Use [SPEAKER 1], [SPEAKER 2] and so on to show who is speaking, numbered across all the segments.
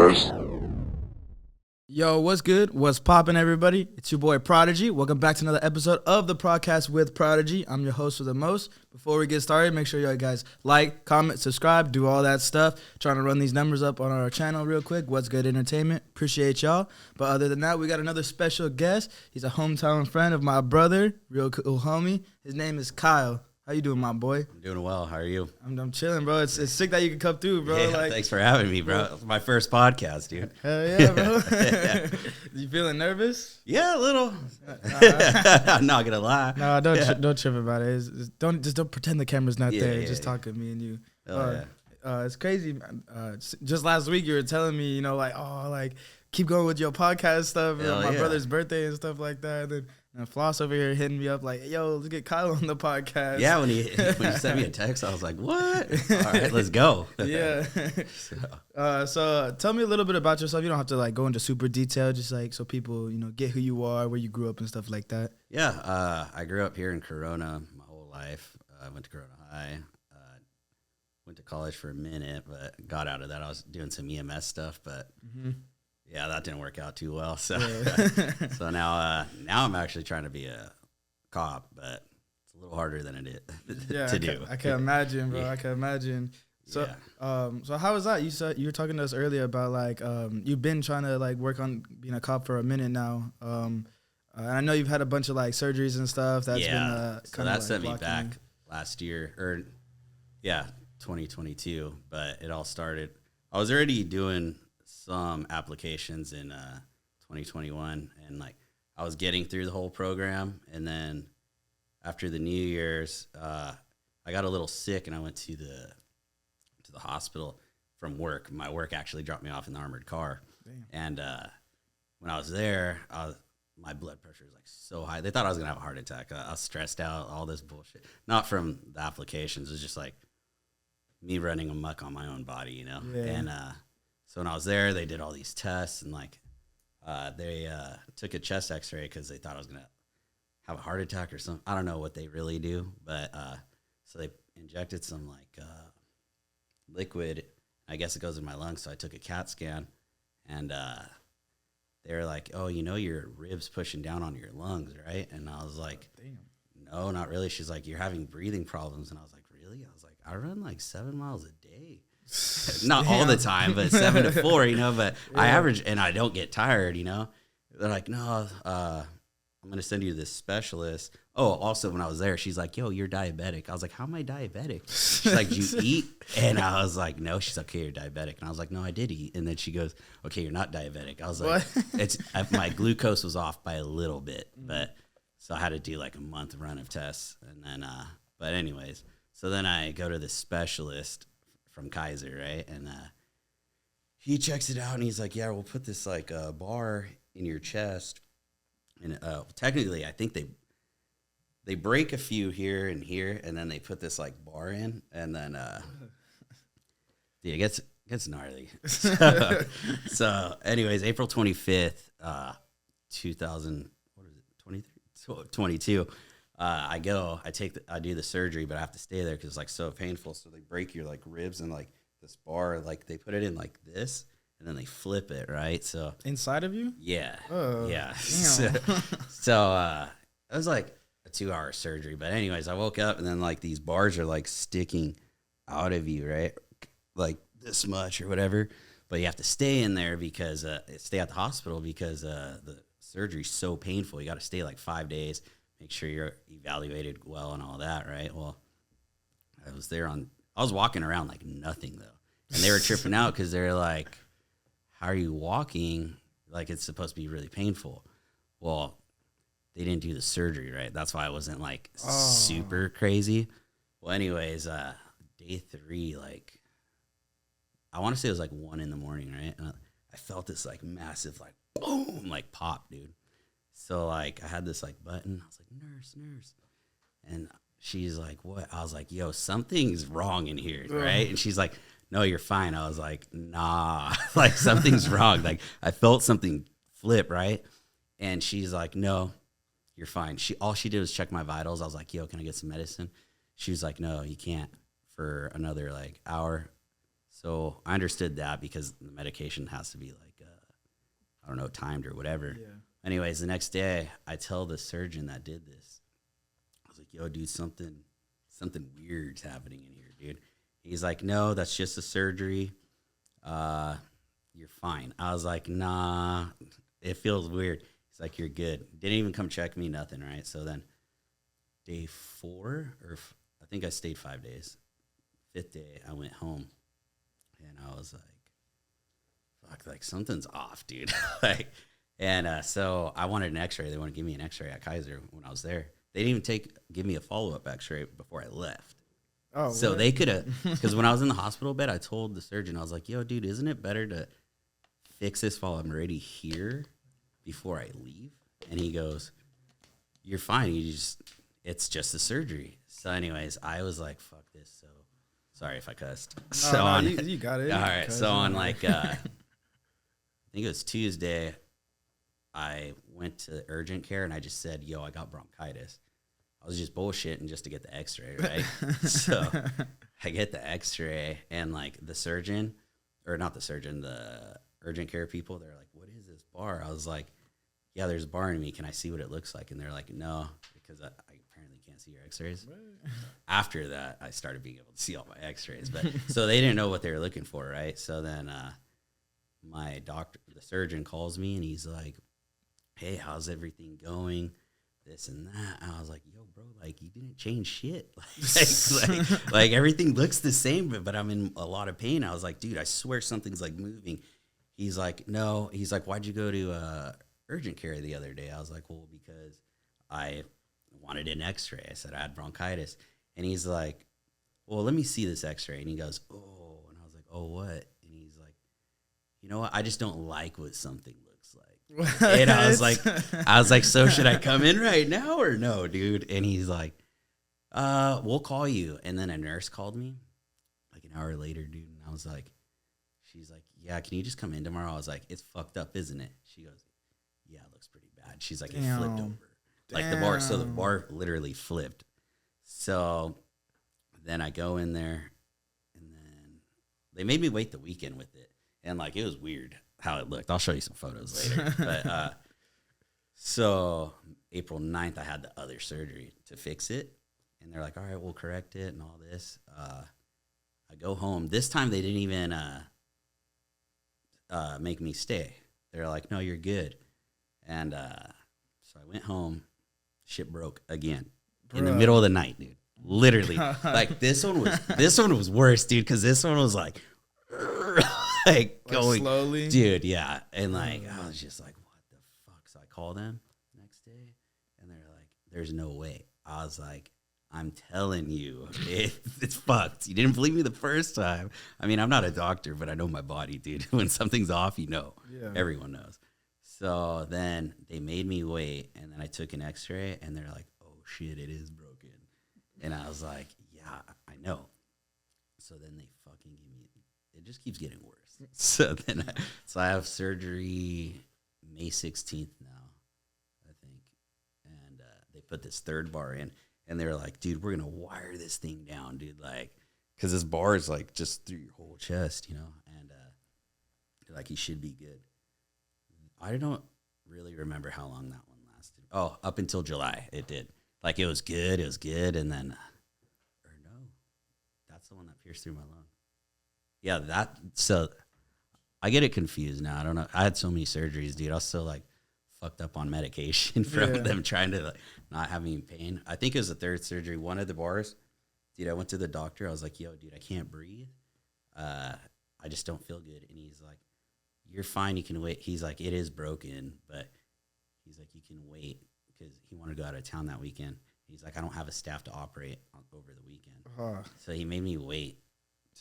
[SPEAKER 1] first.
[SPEAKER 2] Yo, what's good? What's poppin', everybody? It's your boy Prodigy. Welcome back to another episode of the podcast with Prodigy. I'm your host for the most. Before we get started, make sure you guys like, comment, subscribe, do all that stuff. Trying to run these numbers up on our channel real quick. What's Good Entertainment. Appreciate y'all. But other than that, we got another special guest. He's a hometown friend of my brother, real cool homie. His name is Kyle. How you doing, my boy?
[SPEAKER 3] I'm doing well. How are you?
[SPEAKER 2] I'm chilling, bro. It's sick that you can come through, bro.
[SPEAKER 3] Yeah, thanks for having me, bro. It's my first podcast, dude.
[SPEAKER 2] Hell yeah, bro. You feeling nervous?
[SPEAKER 3] Yeah, a little. I'm not gonna lie.
[SPEAKER 2] No, don't trip about it. Don't pretend the camera's not there.
[SPEAKER 3] Yeah,
[SPEAKER 2] just talk to me and you. It's crazy. Just last week you were telling me, keep going with your podcast stuff. And my brother's birthday and stuff like that. And Floss over here hitting me up like, yo, let's get Kyle on the podcast.
[SPEAKER 3] Yeah, when he sent me a text, I was like, what? All right, let's go.
[SPEAKER 2] Yeah. So tell me a little bit about yourself. You don't have to go into super detail, just so people, get who you are, where you grew up and stuff like that.
[SPEAKER 3] Yeah, I grew up here in Corona my whole life. I went to Corona High. Went to college for a minute, but got out of that. I was doing some EMS stuff, but yeah, that didn't work out too well. So, so now I'm actually trying to be a cop, but it's a little harder than it is to do.
[SPEAKER 2] I can imagine, bro. Yeah. I can imagine. So, so how was that? You said you were talking to us earlier about you've been trying to work on being a cop for a minute now. And I know you've had a bunch of surgeries and stuff. That's been
[SPEAKER 3] so that set me back last year, 2022. But it all started. I was already doing some applications in 2021, and I was getting through the whole program, and then after the New Year's, I got a little sick, and I went to the hospital from work. My work actually dropped me off in the armored car. Damn. And when I was there, my blood pressure was so high. They thought I was gonna have a heart attack. I was stressed out, all this bullshit. Not from the applications. It was just me running amok on my own body, Yeah. And so when I was there, they did all these tests, and they took a chest X-ray because they thought I was gonna have a heart attack or something. I don't know what they really do, but so they injected some liquid. I guess it goes in my lungs. So I took a CAT scan, and they were like, "Oh, your ribs pushing down on your lungs, right?" And I was like, "Damn, no, not really." She's like, "You're having breathing problems," and I was like, "Really?" I was like, "I run 7 miles a day." Not all the time, but 7 to 4, but I average, and I don't get tired, They're like, "No, I'm going to send you to this specialist." Oh, also when I was there, she's like, "Yo, you're diabetic." I was like, "How am I diabetic?" She's like, "Did you eat?" And I was like, "No." She's like, "Okay, you're diabetic." And I was like, "No, I did eat." And then she goes, "Okay, you're not diabetic." I was like, my glucose was off by a little bit, but so I had to do a month run of tests. And then, but anyways, so then I go to this specialist from Kaiser, right? And he checks it out, and he's like, "Yeah, we'll put this bar in your chest." And technically, I think they break a few here and here, and then they put this bar in, and then it gets gnarly. So anyways, April 25th, 2022. I do the surgery, but I have to stay there because it's so painful. So they break your ribs and this bar, they put it in this, and then they flip it, right? So
[SPEAKER 2] inside of you?
[SPEAKER 3] Yeah.
[SPEAKER 2] Oh,
[SPEAKER 3] yeah. So it was a 2-hour surgery. But anyways, I woke up, and then these bars are sticking out of you, right? This much or whatever. But you have to stay in there because stay at the hospital because the surgery's so painful. You got to stay 5 days. Make sure you're evaluated well and all that, right? Well, I was walking around like nothing, though. And they were tripping out because they're like, "How are you walking? It's supposed to be really painful." Well, they didn't do the surgery, right? That's why I wasn't super crazy. Well, anyways, day 3, I want to say it was 1 in the morning, right? And I felt this massive boom, pop, dude. So I had this button. I was like, "Nurse." And she's like, "What?" I was like, "Yo, something's wrong in here," right? And she's like, "No, you're fine." I was like, "Nah, something's wrong." I felt something flip, right? And she's like, "No, you're fine." All she did was check my vitals. I was like, "Yo, can I get some medicine?" She was like, "No, you can't for another hour." So I understood that because the medication has to be like, I don't know, timed or whatever.
[SPEAKER 2] Yeah.
[SPEAKER 3] Anyways, the next day I tell the surgeon that did this, I was like, yo, dude, something weird's happening in here, dude. He's like, no, that's just a surgery. You're fine. I was like, nah, it feels weird. He's like, you're good. Didn't even come check me, nothing, right? So then day 4, I think I stayed 5 days. 5th day, I went home. And I was like, fuck, like something's off, dude. So I wanted an x-ray. They want to give me an x-ray at Kaiser when I was there. They didn't even give me a follow-up x-ray before I left.
[SPEAKER 2] Oh,
[SPEAKER 3] so
[SPEAKER 2] what?
[SPEAKER 3] they could have, because when I was in the hospital bed, I told the surgeon, I was like, yo, dude, isn't it better to fix this while I'm already here before I leave? And he goes, you're fine. It's just a surgery. So anyways, I was like, fuck this. So sorry if I cussed.
[SPEAKER 2] You got it.
[SPEAKER 3] All right. So on I think it was Tuesday, I went to urgent care and I just said, yo, I got bronchitis. I was just bullshitting just to get the x-ray, right? So I get the x-ray and like the surgeon, or not the surgeon, the urgent care people, they're like, what is this bar? I was like, yeah, there's a bar in me. Can I see what it looks like? And they're like, no, because I apparently can't see your x-rays. After that, I started being able to see all my x-rays. But so they didn't know what they were looking for, right? So then my doctor, the surgeon calls me and he's like, hey, how's everything going? This and that. And I was like, yo, bro, like you didn't change shit. like everything looks the same, but I'm in a lot of pain. I was like, dude, I swear something's like moving. He's like, no. He's like, why'd you go to urgent care the other day? I was like, well, because I wanted an x-ray. I said I had bronchitis. And he's like, well, let me see this x-ray. And he goes, oh. And I was like, oh, what? And he's like, you know what? I just don't like what something looks like. And I was like, so should I come in right now or no, dude? And he's like, we'll call you. And then a nurse called me like an hour later, dude. And I was like, she's like, yeah, can you just come in tomorrow? I was like, it's fucked up, isn't it? She goes, yeah, it looks pretty bad. She's like, it flipped over. Like the bar. So the bar literally flipped. So then I go in there and then they made me wait the weekend with it. And like, it was weird how it looked. I'll show you some photos later. But so April 9th, I had the other surgery to fix it. And they're like, all right, we'll correct it and all this. I go home. This time they didn't even make me stay. They're like, no, you're good. And so I went home. Shit broke again in the middle of the night, dude. Literally. Like this one was worse, dude, because this one was like going
[SPEAKER 2] slowly,
[SPEAKER 3] dude. Yeah. And like I was just like, what the fuck? So I called them next day and they're like, there's no way. I was like, I'm telling you, it's fucked. You didn't believe me the first time. I mean, I'm not a doctor, but I know my body, dude. When something's off, you know. Yeah. Everyone knows. So then they made me wait, and then I took an x-ray, and they're like, oh, shit, it is broken. And I was like, yeah, I know. So then they fucking give me, it just keeps getting worse. So then I have surgery May 16th now, I think. And they put this third bar in, and they were like, dude, we're going to wire this thing down, dude. Like, because this bar is like just through your whole chest, you know. And they're like, you should be good. I don't really remember how long that one lasted. Oh, up until July, it did. Like, it was good, and then, or no, that's the one that pierced through my lung. Yeah, so I get it confused now. I don't know. I had so many surgeries, dude. I was so, like, fucked up on medication from them trying to, like, not have any pain. I think it was the third surgery. One of the bars, dude, I went to the doctor. I was like, yo, dude, I can't breathe. I just don't feel good. And he's like, you're fine, you can wait. He's like, it is broken, but he's like, you can wait, because he wanted to go out of town that weekend. He's like, I don't have a staff to operate over the weekend. So he made me wait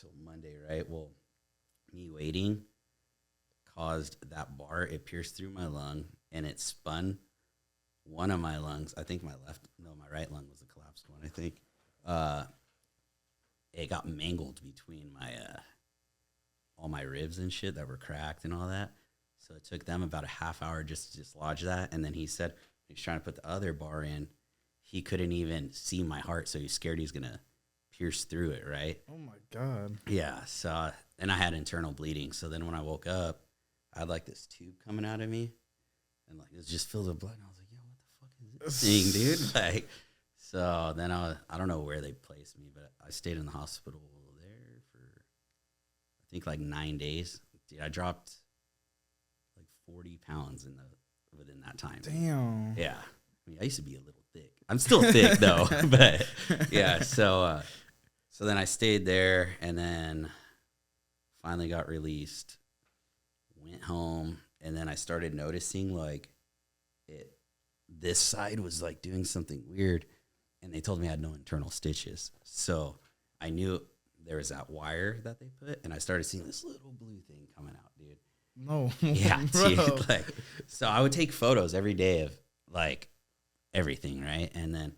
[SPEAKER 3] till Monday, right? Well, me waiting caused that bar, it pierced through my lung, and it spun one of my lungs. I think my right lung was a collapsed one, I think. It got mangled between my all my ribs and shit that were cracked and all that. So it took them about a half hour just to dislodge that. And then he said he's trying to put the other bar in. He couldn't even see my heart, so he's scared he's going to pierced through it, right?
[SPEAKER 2] Oh my God.
[SPEAKER 3] Yeah. So, and I had internal bleeding. So then when I woke up, I had like this tube coming out of me, and like it was just filled with blood. And I was like, yo, what the fuck is this thing, dude? Like, so then I don't know where they placed me, but I stayed in the hospital there for, I think like 9 days. Dude, I dropped like 40 pounds within that time.
[SPEAKER 2] Damn.
[SPEAKER 3] Yeah. I mean, I used to be a little thick. I'm still thick though, but yeah. So then I stayed there, and then finally got released, went home, and then I started noticing like this side was like doing something weird, and they told me I had no internal stitches. So I knew there was that wire that they put, and I started seeing this little blue thing coming out, dude.
[SPEAKER 2] No.
[SPEAKER 3] Yeah,
[SPEAKER 2] Bro.
[SPEAKER 3] dude. Like, so I would take photos every day of like everything, right? And then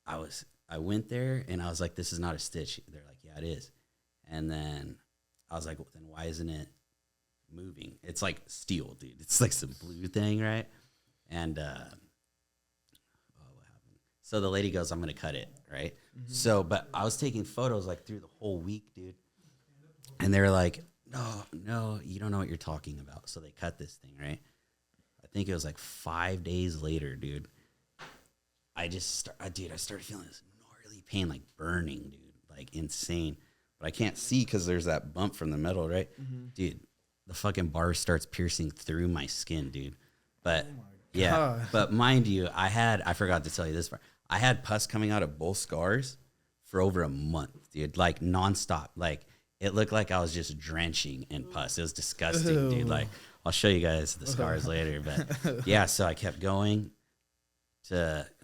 [SPEAKER 3] I went there, and I was like, this is not a stitch. They're like, yeah, it is. And then I was like, well, then why isn't it moving? It's like steel, dude. It's like some blue thing, right? And what happened? So the lady goes, I'm gonna cut it, right? Mm-hmm. So, but I was taking photos like through the whole week, dude. And they were like, no, you don't know what you're talking about. So they cut this thing, right? I think it was like 5 days later, dude. I started feeling this gnarly pain, like burning, dude, like insane. But I can't see because there's that bump from the metal, right? Mm-hmm. Dude, the fucking bar starts piercing through my skin, dude. But yeah, but mind you, I forgot to tell you this part. I had pus coming out of both scars for over a month, dude, like nonstop. Like it looked like I was just drenching in pus. It was disgusting, dude. Like I'll show you guys the scars later, but yeah. So I kept going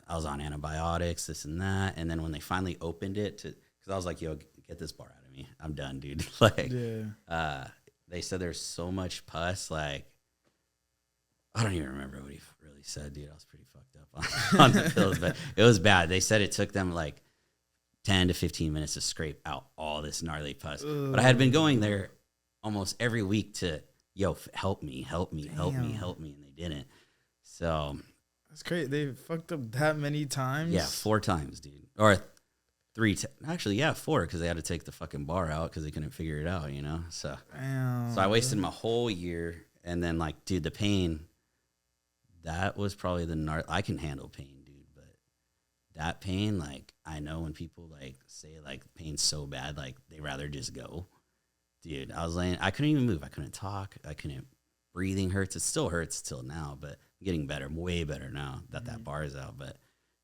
[SPEAKER 3] I was on antibiotics, this and that, and then when they finally opened it, because I was like, yo, get this bar out of me. I'm done, dude. Like, they said there's so much pus, like, I don't even remember what he really said, dude. I was pretty fucked up on the pills, but it was bad. They said it took them like 10 to 15 minutes to scrape out all this gnarly pus. But I had been going there almost every week to, yo, help me, and they didn't. So
[SPEAKER 2] that's great. They fucked up that many times?
[SPEAKER 3] Yeah, 4 times, dude. Or 3 actually, yeah, 4, because they had to take the fucking bar out because they couldn't figure it out, you know? So, so I wasted my whole year, and then, like, dude, the pain, that was probably I can handle pain, dude, but that pain, like, I know when people, like, say, like, pain's so bad, like, they rather just go. Dude, I was laying, I couldn't even move. I couldn't talk. Breathing hurts. It still hurts till now, but I'm getting better, way better now that bar is out. But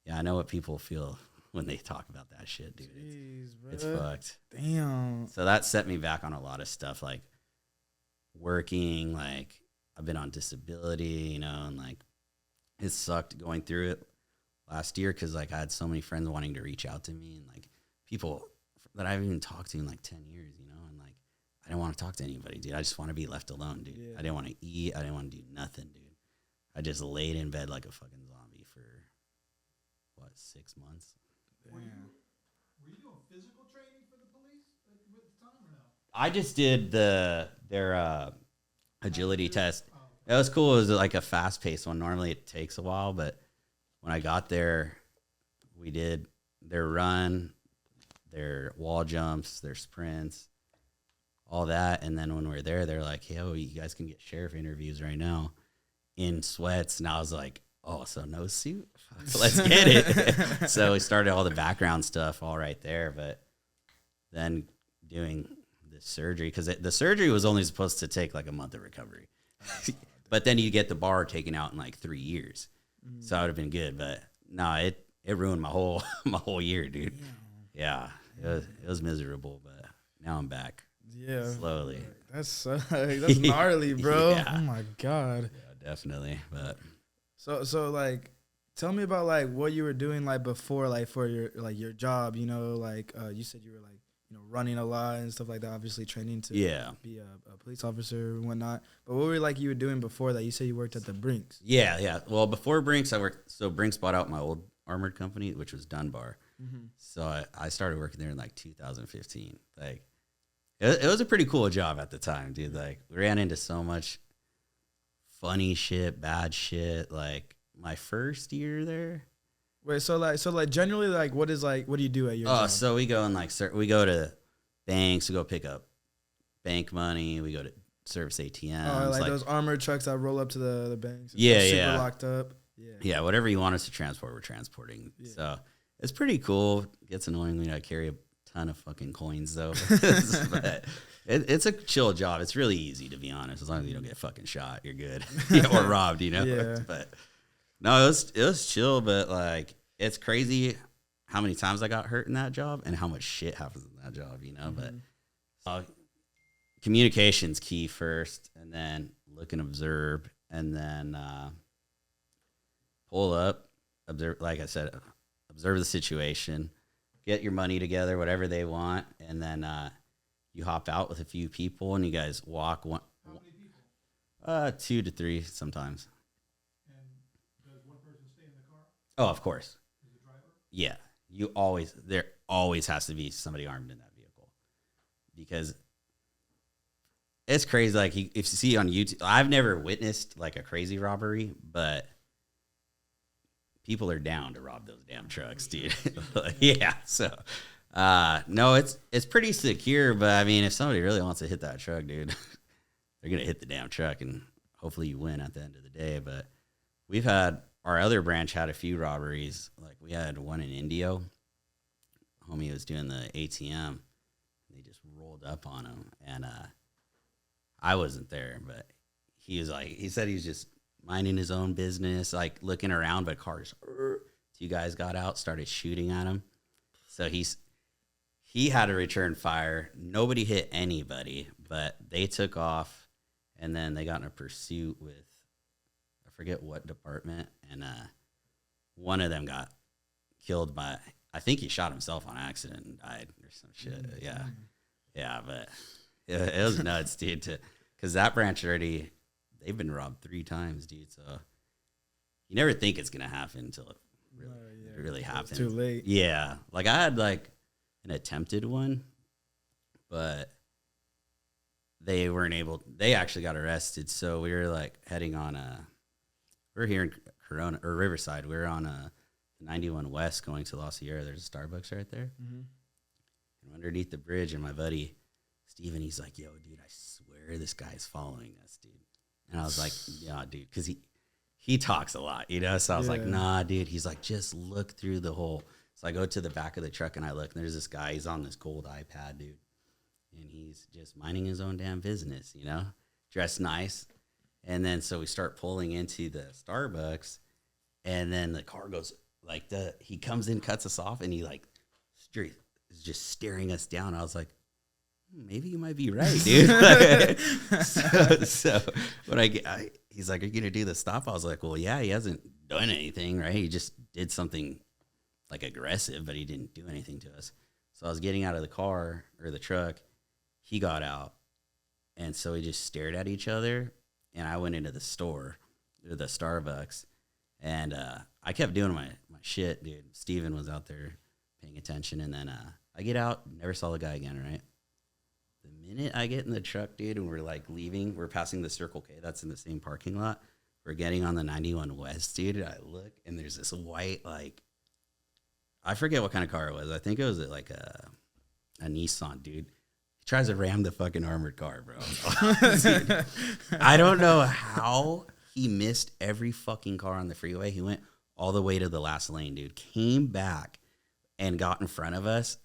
[SPEAKER 3] yeah, I know what people feel when they talk about that shit, dude.
[SPEAKER 2] Jeez,
[SPEAKER 3] it's fucked.
[SPEAKER 2] Damn.
[SPEAKER 3] So that set me back on a lot of stuff, like working, like I've been on disability, you know, and like it sucked going through it last year because like I had so many friends wanting to reach out to me and like people that I haven't even talked to in like 10 years, you know, and like I didn't want to talk to anybody, dude. I just want to be left alone, dude. Yeah. I didn't want to eat. I didn't want to do nothing, dude. I just laid in bed like a fucking zombie for, 6 months?
[SPEAKER 1] Were you doing physical training for the police at the time or no?
[SPEAKER 3] I just did their agility test. It was cool. It was like a fast-paced one. Normally it takes a while, but when I got there, we did their run, their wall jumps, their sprints, all that. And then when we were there, they're like, hey, you guys can get sheriff interviews right now in sweats. And I was like, oh, so no suit? Let's get it. So we started all the background stuff all right there. But then doing the surgery, because the surgery was only supposed to take like a month of recovery. But then you get the bar taken out in like 3 years. So that would have been good. But no, it ruined my whole year, dude. Yeah, it was miserable. But now I'm back.
[SPEAKER 2] Yeah,
[SPEAKER 3] slowly.
[SPEAKER 2] That's gnarly, bro. Yeah. Oh my god.
[SPEAKER 3] Yeah, definitely. But
[SPEAKER 2] so like, tell me about like what you were doing like before, like for your job. You know, like you said you were like running a lot and stuff like that. Obviously training to be a police officer and whatnot. But what were like you were doing before that? You said you worked at the Brinks.
[SPEAKER 3] Yeah. Well, before Brinks, I worked. So Brinks bought out my old armored company, which was Dunbar. Mm-hmm. So I started working there in like 2015. Like. It was a pretty cool job at the time, dude. Like, we ran into so much funny shit, bad shit. Like, my first year there,
[SPEAKER 2] Wait, so like generally, like what do you do at your job?
[SPEAKER 3] So we go and we go to banks, we go pick up bank money, we go to service ATMs.
[SPEAKER 2] Oh, like those armored trucks that roll up to the banks.
[SPEAKER 3] Yeah,
[SPEAKER 2] super locked up.
[SPEAKER 3] Yeah, whatever you want us to transport, we're transporting. Yeah. So it's pretty cool. It gets annoying when I carry a ton of fucking coins though. But it's a chill job. It's really easy, to be honest. As long as you don't get fucking shot, you're good. Or robbed, you know.
[SPEAKER 2] Yeah.
[SPEAKER 3] But no, it was chill. But like, it's crazy how many times I got hurt in that job and how much shit happens in that job, you know.
[SPEAKER 2] Mm-hmm.
[SPEAKER 3] But communication's key first, and then look and observe, and then pull up, observe. Like I said, observe the situation, get your money together, whatever they want, and then you hop out with a few people, and you guys walk.
[SPEAKER 1] How many people?
[SPEAKER 3] 2 to 3 sometimes.
[SPEAKER 1] And does one person stay in the car?
[SPEAKER 3] Oh, of course.
[SPEAKER 1] Is the driver?
[SPEAKER 3] Yeah, there always has to be somebody armed in that vehicle, because it's crazy. Like if you see on YouTube, I've never witnessed like a crazy robbery, but people are down to rob those damn trucks, dude. Yeah. So, no, it's pretty secure, but I mean, if somebody really wants to hit that truck, dude, they're going to hit the damn truck, and hopefully you win at the end of the day. But our other branch had a few robberies. Like we had one in Indio. Homie was doing the ATM. They just rolled up on him, and I wasn't there, but he said he was just minding his own business, like looking around, but cars, 2 guys got out, started shooting at him. So he had to return fire. Nobody hit anybody, but they took off, and then they got in a pursuit with, I forget what department, and one of them got killed by, I think he shot himself on accident and died or some shit. Yeah, but it was nuts, dude, because that branch they've been robbed 3 times, dude. So you never think it's going to happen until it really happens.
[SPEAKER 2] It's too late.
[SPEAKER 3] Yeah. Like I had like an attempted one, but they actually got arrested. So we were like heading on we're here in Corona or Riverside. We're on 91 West going to La Sierra. There's a Starbucks right there. Mm-hmm. And underneath the bridge, and my buddy Steven, he's like, yo, dude, I swear this guy's following us, dude. And I was like, yeah, dude, because he talks a lot, you know? So I was like, nah, dude. He's like, just look through the hole. So I go to the back of the truck, and I look, and there's this guy. He's on this gold iPad, dude. And he's just minding his own damn business, you know? Dressed nice. And then so we start pulling into the Starbucks, and then the car goes like he comes in, cuts us off, and he like is just staring us down. I was like, maybe you might be right, dude. so when he's like, are you going to do the stop? I was like, well, yeah, he hasn't done anything, right? He just did something like aggressive, but he didn't do anything to us. So I was getting out of the car or the truck. He got out. And so we just stared at each other. And I went into the store, or the Starbucks. And I kept doing my shit, dude. Steven was out there paying attention. And then I get out, never saw the guy again, right? The minute I get in the truck, dude, and we're like leaving, we're passing the Circle K that's in the same parking lot. We're getting on the 91 West, dude. And I look, and there's this white, like, I forget what kind of car it was. I think it was like a Nissan, dude. He tries to ram the fucking armored car, bro. Dude, I don't know how he missed every fucking car on the freeway. He went all the way to the last lane, dude. Came back and got in front of us.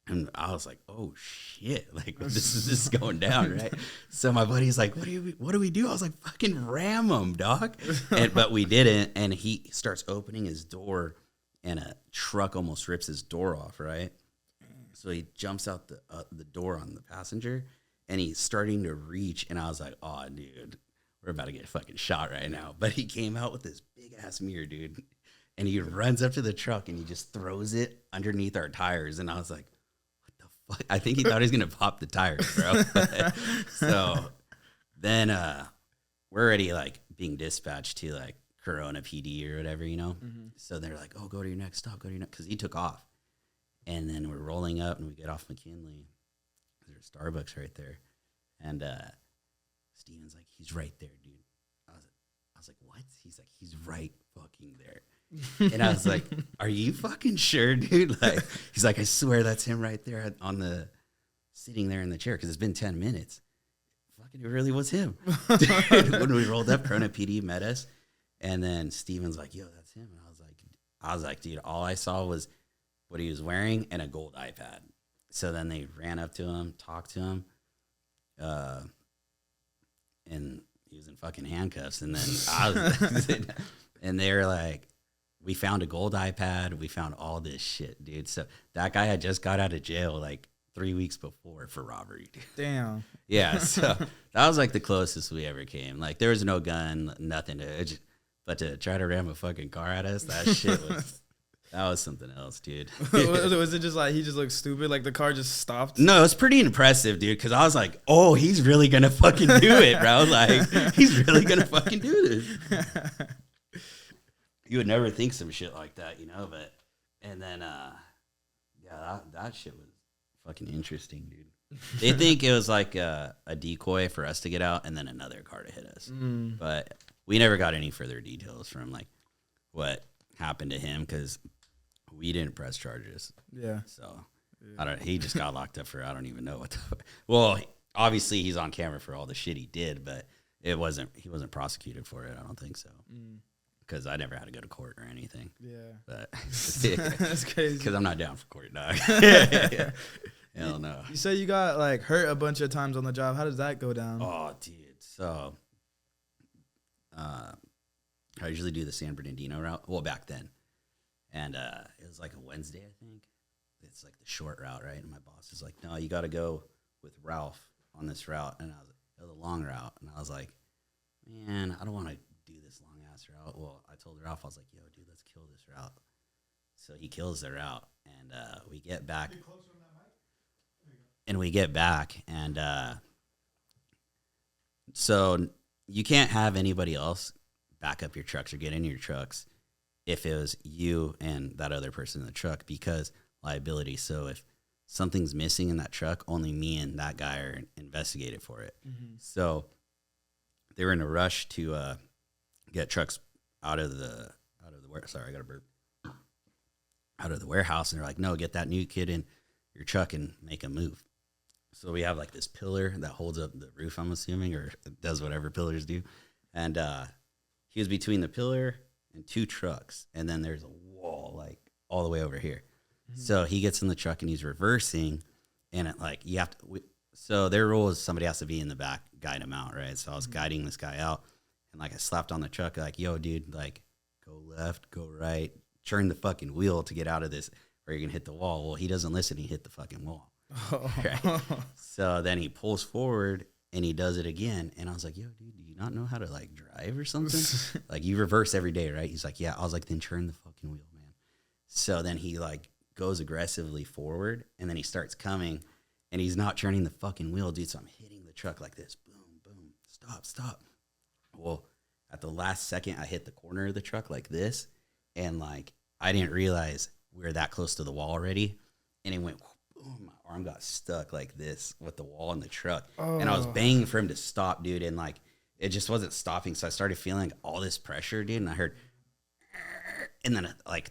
[SPEAKER 3] And I was like, oh, shit. Like, this is going down, right? So my buddy's like, what do we do? I was like, fucking ram him, dog. But we didn't. And he starts opening his door, and a truck almost rips his door off, right? So he jumps out the door on the passenger, and he's starting to reach. And I was like, oh, dude, we're about to get fucking shot right now. But he came out with this big-ass mirror, dude. And he runs up to the truck, and he just throws it underneath our tires. And I was like, I think he thought he was going to pop the tires, bro. So then we're already like being dispatched to like Corona PD or whatever, you know? Mm-hmm. So they're like, oh, go to your next stop, because he took off. And then we're rolling up, and we get off McKinley. There's a Starbucks right there. And Steven's like, he's right there, dude. I was like, what? He's like, he's right fucking there. And I was like, are you fucking sure, dude? Like, he's like, I swear that's him right there on the, sitting there in the chair, because it's been 10 minutes. Fucking, it really was him. Dude, when we rolled up, Corona PD met us, and then Steven's like, yo, that's him. And I was like, dude, all I saw was what he was wearing and a gold iPad. So then they ran up to him, talked to him, and he was in fucking handcuffs. And then and they were like, we found a gold iPad. We found all this shit, dude. So that guy had just got out of jail like 3 weeks before for robbery, dude.
[SPEAKER 2] Damn.
[SPEAKER 3] Yeah, so that was like the closest we ever came. Like, there was no gun, nothing but to try to ram a fucking car at us, that shit was something else, dude.
[SPEAKER 2] Was it just like he just looked stupid? Like the car just stopped?
[SPEAKER 3] No, it was pretty impressive, dude, because I was like, oh, he's really going to fucking do it, bro. Like, he's really going to fucking do this. You would never think some shit like that, you know, but, and then, yeah, that shit was fucking interesting, dude. They think it was like a decoy for us to get out and then another car to hit us. But we never got any further details from, like, what happened to him, because we didn't press charges.
[SPEAKER 2] Yeah.
[SPEAKER 3] So, he just got locked up for, I don't even know what well, obviously he's on camera for all the shit he did, but he wasn't prosecuted for it, I don't think so. Because I never had to go to court or anything. Yeah. But
[SPEAKER 2] that's crazy.
[SPEAKER 3] Because I'm not down for court, dog. Hell no.
[SPEAKER 2] You said you got like hurt a bunch of times on the job. How does that go down?
[SPEAKER 3] Oh, dude. So, I usually do the San Bernardino route. Well, back then. And it was like a Wednesday, I think. It's like the short route, right? And my boss is like, no, you got to go with Ralph on this route. And it was a long route. And I was like, man, I don't want to do this long ass route. Well, I told Ralph, I was like, yo, dude, let's kill this route. So he kills the route, and we get back. And we get back, and so you can't have anybody else back up your trucks or get in your trucks if it was you and that other person in the truck, because liability. So if something's missing in that truck, only me and that guy are investigated for it. So they were in a rush to get trucks out of the sorry, I got a burp. Out of the warehouse, and they're like, no, get that new kid in your truck and make a move. So we have like this pillar that holds up the roof, I'm assuming, or does whatever pillars do. And he was between the pillar and two trucks, and then there's a wall like all the way over here. So he gets in the truck and he's reversing, and it, like, you have to. So their rule is somebody has to be in the back, guide him out, right? So I was guiding this guy out, and like I slapped on the truck, like, yo, dude, like, go left, go right, turn the fucking wheel to get out of this, or you're gonna hit the wall. Well, he doesn't listen. He hit the fucking wall. Right? So then he pulls forward and he does it again. And I was like, yo, dude, do you not know how to like drive or something? Like, you reverse every day, right? He's like, yeah. I was like, then turn the fucking wheel, man. So then he like goes aggressively forward, and then he starts coming, and he's not turning the fucking wheel, dude. So I'm hitting the truck like this. Boom, boom, stop. Well, at the last second, I hit the corner of the truck like this. And like, I didn't realize we were that close to the wall already. And it went, boom, my arm got stuck like this with the wall in the truck. And I was banging for him to stop, dude. And like, it just wasn't stopping. So I started feeling like all this pressure, dude. And I heard, and then like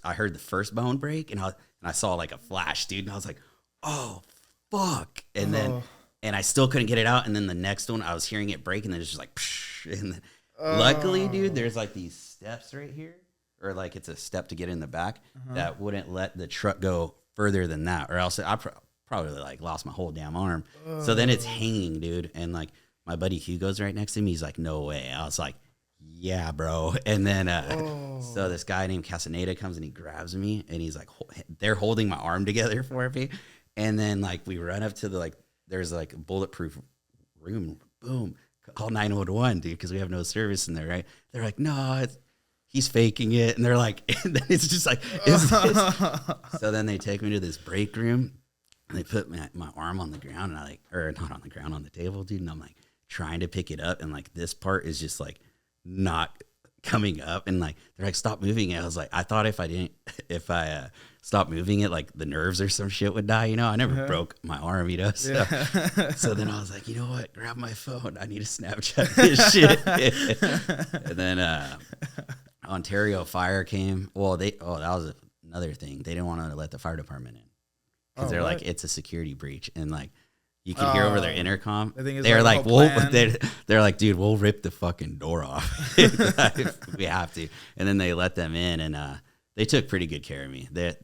[SPEAKER 3] I heard the first bone break, and I saw like a flash, dude. And I was like, oh, fuck. And then, and I still couldn't get it out. And then the next one, I was hearing it break, and then it's just like, psh, and then luckily, dude, there's like these steps right here. Or like it's a step to get in the back that wouldn't let the truck go further than that, or else I probably like lost my whole damn arm. So then it's hanging, dude. And like my buddy Hugo's right next to me. He's like, no way. I was like, yeah, bro. And then so this guy named Casaneda comes and he grabs me, and he's like, they're holding my arm together for me. And then like we run up to the like, there's like a bulletproof room. Boom. Call 911, dude, because we have no service in there, right? They're like, no, he's faking it. And they're like, and then it's just like, so then they take me to this break room, and they put my arm on the ground, and I like, or not on the ground, on the table, dude. And I'm like trying to pick it up, and like this part is just like not coming up. And like, they're like, stop moving it. I was like, I thought if I stopped moving it, like the nerves or some shit would die, you know? I never broke my arm, you know? So, so then I was like, you know what? Grab my phone. I need to Snapchat this shit. And then, Ontario Fire came. Well, that was another thing. They didn't want to let the fire department in because they're like, it's a security breach, and like you can hear over their intercom. They're like, they're like, dude, we'll rip the fucking door off if we have to. And then they let them in, and they took pretty good care of me. The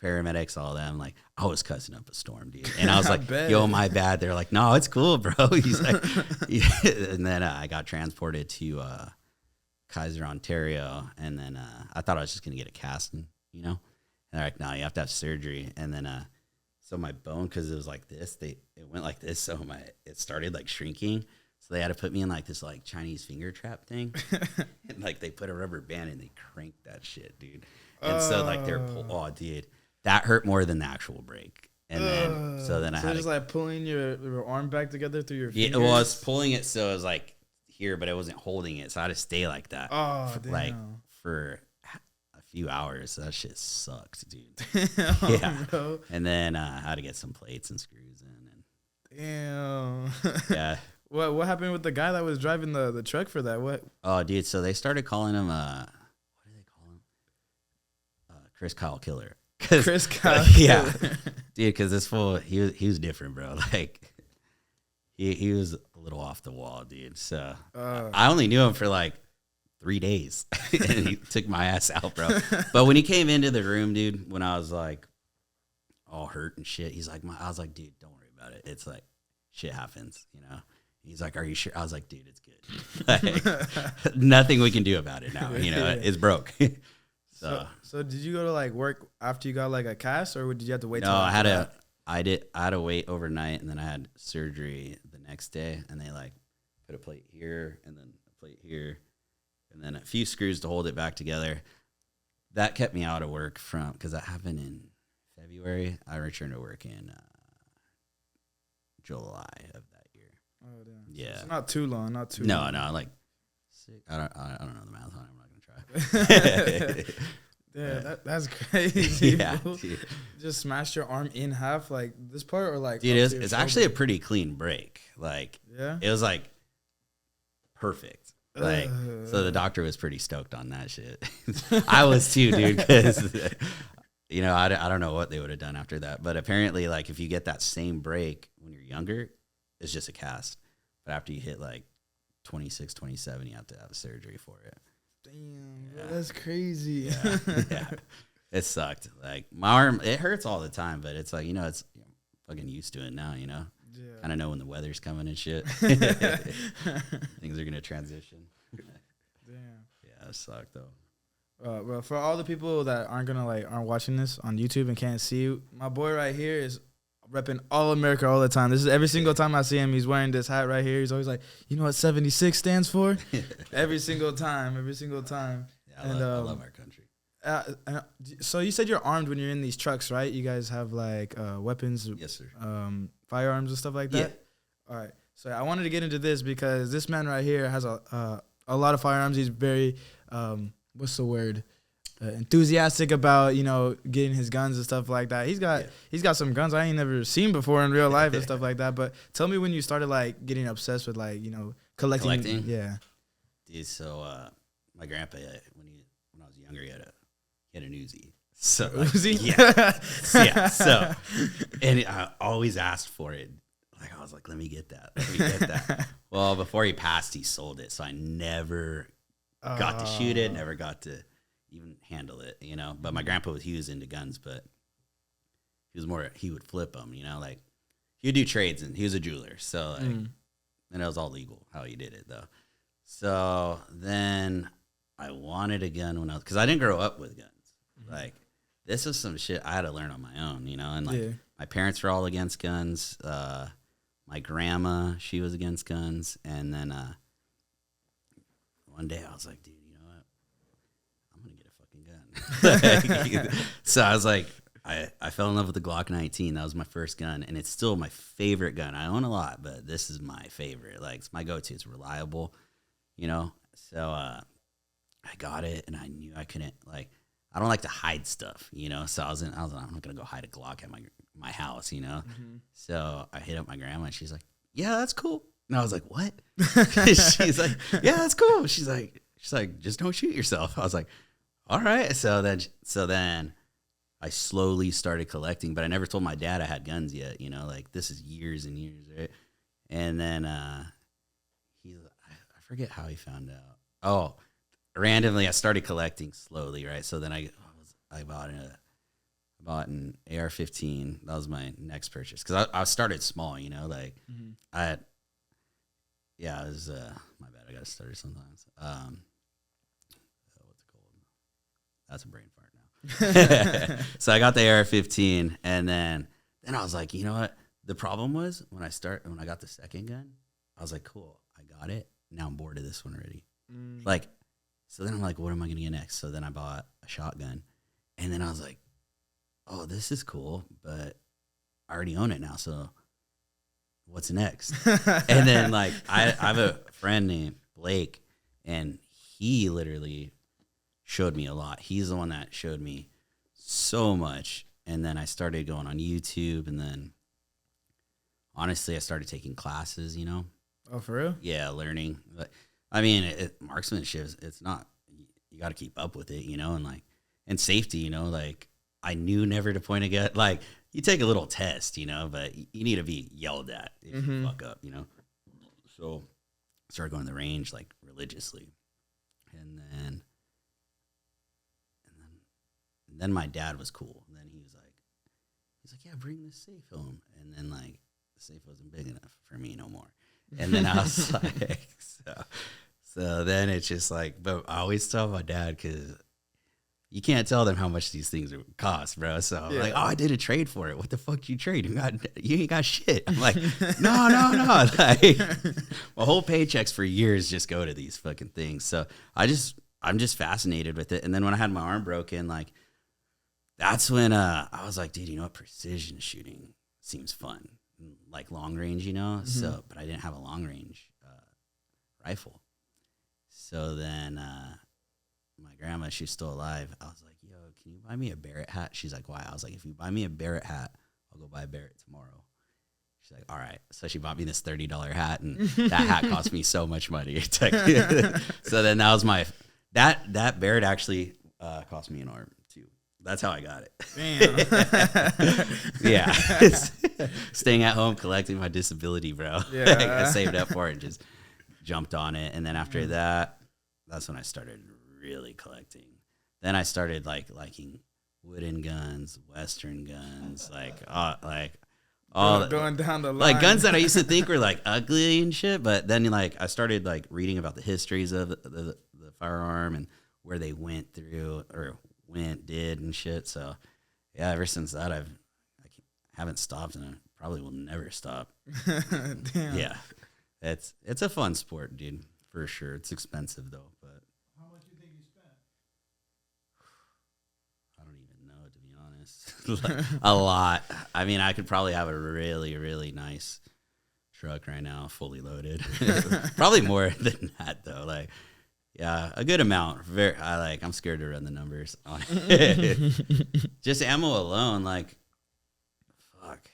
[SPEAKER 3] paramedics, all of them, like, I was cussing up a storm, dude. And I was like, yo, my bad. They're like, no, it's cool, bro. He's like, and then I got transported to Kaiser, Ontario. And then I thought I was just going to get a casting, you know? And they're like, no, you have to have surgery. And then, so my bone, because it was like this, it went like this. So it started like shrinking. So they had to put me in like this like Chinese finger trap thing. And like they put a rubber band and they cranked that shit, dude. And so like oh, dude, that hurt more than the actual break. And then, so I had
[SPEAKER 2] just like pulling your arm back together through your fingers?
[SPEAKER 3] Yeah, well, I was pulling it so it was like here, but I wasn't holding it. So I had to stay like that. For a few hours. That shit sucked, dude. Yeah. Bro. And then I had to get some plates and screws in.
[SPEAKER 2] Damn.
[SPEAKER 3] Yeah.
[SPEAKER 2] What happened with the guy that was driving the truck for that? What?
[SPEAKER 3] Oh, dude. So they started calling him, what do they call him? Chris Kyle Killer.
[SPEAKER 2] Chris Kyle.
[SPEAKER 3] Yeah. Dude, because this fool, he was different, bro. Like, he was a little off the wall, dude. So I only knew him for like 3 days. And he took my ass out, bro. But when he came into the room, dude, when I was like all hurt and shit, he's like, I was like, dude, don't worry about it. It's like, shit happens, you know? He's like, are you sure? I was like, dude, it's good. Like, nothing we can do about it now. You know, it's broke. So
[SPEAKER 2] did you go to like work after you got like a cast, or did you have to wait?
[SPEAKER 3] No, I had to wait overnight, and then I had surgery the next day, and they like put a plate here and then a plate here, and then a few screws to hold it back together. That kept me out of work because that happened in February. I returned to work in July of that year.
[SPEAKER 2] Oh damn!
[SPEAKER 3] Yeah,
[SPEAKER 2] so not too long. Not too.
[SPEAKER 3] No,
[SPEAKER 2] long.
[SPEAKER 3] No, like 6. I don't know the math on it. I'm not gonna try.
[SPEAKER 2] Yeah, that's crazy.
[SPEAKER 3] Yeah,
[SPEAKER 2] just smashed your arm in half, like this part, or like.
[SPEAKER 3] Dude, it's actually a pretty clean break. Like, yeah, it was like perfect. Like, so the doctor was pretty stoked on that shit. I was too, dude, because you know I don't know what they would have done after that, but apparently, like, if you get that same break when you're younger, it's just a cast. But after you hit like 26, 27, you have to have a surgery for it.
[SPEAKER 2] Damn, bro, that's crazy.
[SPEAKER 3] Yeah, yeah, it sucked. Like, my arm, it hurts all the time, but it's like, you know, it's fucking used to it now, you know? Yeah. Kind of know when the weather's coming and shit. Things are going to transition.
[SPEAKER 2] Damn.
[SPEAKER 3] Yeah, it sucked, though.
[SPEAKER 2] Well, for all the people that aren't watching this on YouTube and can't see, my boy right here is repping All America all the time. This is every single time I see him, he's wearing this hat right here. He's always like, you know what 76 stands for? Every single time.
[SPEAKER 3] Yeah, I love our country.
[SPEAKER 2] So you said you're armed when you're in these trucks, right? You guys have like weapons,
[SPEAKER 3] yes, sir.
[SPEAKER 2] Firearms and stuff like that. Yeah. All right. So I wanted to get into this because this man right here has a lot of firearms. He's very what's the word? Enthusiastic about, you know, getting his guns and stuff like that. He's got some guns I ain't never seen before in real life and stuff like that. But tell me when you started like getting obsessed with like, you know, collecting. Yeah.
[SPEAKER 3] Dude, so my grandpa, when I was younger, he had an Uzi. So like,
[SPEAKER 2] Uzi?
[SPEAKER 3] Yeah. So, and I always asked for it. Like, I was like, let me get that. Well, before he passed, he sold it. So I never got to shoot it, never got to even handle it, you know. But my grandpa he was into guns, but he would flip them, you know, like he would do trades, and he was a jeweler, so like, and it was all legal how he did it though. So then I wanted a gun because I didn't grow up with guns. Like, this was some shit I had to learn on my own, you know. And like my parents were all against guns. My grandma, she was against guns, and then one day I was like, dude, so I was like, I fell in love with the Glock 19. That was my first gun, and it's still my favorite gun. I own a lot, but this is my favorite. Like, it's my go-to. It's reliable, you know. So I got it, and I knew I couldn't, like, I don't like to hide stuff, you know. So I was like, I'm not gonna go hide a Glock at my house, you know. So I hit up my grandma, and she's like, yeah, that's cool. And I was like, what? She's like, yeah, that's cool. She's like, she's like, just don't shoot yourself. I was like, all right. So then I slowly started collecting, but I never told my dad I had guns yet. You know, like this is years and years, right? And then I forget how he found out. Oh, randomly I started collecting slowly, right? So then I bought an AR-15. That was my next purchase because I started small, you know, like it was my bad. I got to start sometimes. What's it called? That's a brain fart now. So I got the AR-15, and then I was like, you know what? The problem was when I got the second gun, I was like, cool, I got it. Now I'm bored of this one already. Like, so then I'm like, what am I gonna get next? So then I bought a shotgun, and then I was like, oh, this is cool, but I already own it now. So what's next? And then like I have a friend named Blake, and he literally showed me a lot. He's the one that showed me so much. And then I started going on YouTube, and then honestly I started taking classes, you know.
[SPEAKER 2] Oh, for real?
[SPEAKER 3] Yeah, learning. But I mean, marksmanship, it's not, you got to keep up with it, you know, and safety, you know, like I knew never to point a gun. Like you take a little test, you know, but you need to be yelled at if you fuck up, you know. So I started going to the range like religiously, and then my dad was cool. And then he's like, yeah, bring this safe home. And then like the safe wasn't big enough for me no more. And then I was like, so then it's just like, but I always tell my dad, because you can't tell them how much these things cost, bro. So I'm like, oh, I did a trade for it. What the fuck you trade? You ain't got shit. I'm like, no. Like my whole paychecks for years just go to these fucking things. So I'm just fascinated with it. And then when I had my arm broken, like that's when I was like, dude, you know what? Precision shooting seems fun. Like long range, you know? So, but I didn't have a long range rifle. So then my grandma, she's still alive. I was like, yo, can you buy me a Barrett hat? She's like, why? I was like, if you buy me a Barrett hat, I'll go buy a Barrett tomorrow. She's like, all right. So she bought me this $30 hat, and that hat cost me so much money. So then that was that Barrett actually cost me an arm too. That's how I got it.
[SPEAKER 2] Damn.
[SPEAKER 3] Yeah. Staying at home, collecting my disability, bro.
[SPEAKER 2] Yeah.
[SPEAKER 3] I saved up for it and just jumped on it. And then after that, that's when I started really collecting. Then I started liking wooden guns, Western guns, all
[SPEAKER 2] going down the line.
[SPEAKER 3] like guns that I used to think were like ugly and shit. But then like I started like reading about the histories of the firearm and where they went through or did and shit. So yeah, ever since that I haven't stopped, and I probably will never stop.
[SPEAKER 2] Damn.
[SPEAKER 3] Yeah, it's a fun sport, dude, for sure. It's expensive though, but
[SPEAKER 1] How much do you think you spent?
[SPEAKER 3] I don't even know, to be honest. A lot. I mean, I could probably have a really, really nice truck right now, fully loaded. Probably more than that though. Like, yeah, a good amount. I'm scared to run the numbers on it. Just ammo alone, like, fuck.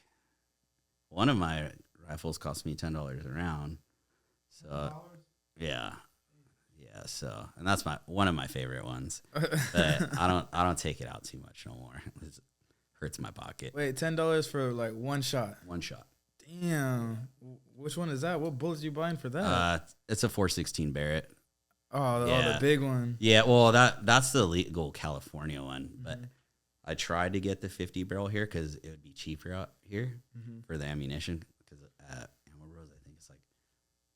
[SPEAKER 3] One of my rifles cost me $10 a round. So,
[SPEAKER 1] $10?
[SPEAKER 3] yeah. So, and that's one of my favorite ones. But I don't take it out too much no more. It hurts my pocket.
[SPEAKER 2] Wait, $10 for like one shot?
[SPEAKER 3] One shot.
[SPEAKER 2] Damn. Which one is that? What bullets you buying for that?
[SPEAKER 3] It's a 416 Barrett.
[SPEAKER 2] Oh, the big one.
[SPEAKER 3] Yeah, well, that's the legal California one, but I tried to get the 50 barrel here because it would be cheaper out here for the ammunition. Because at Ammo Bros, I think it's like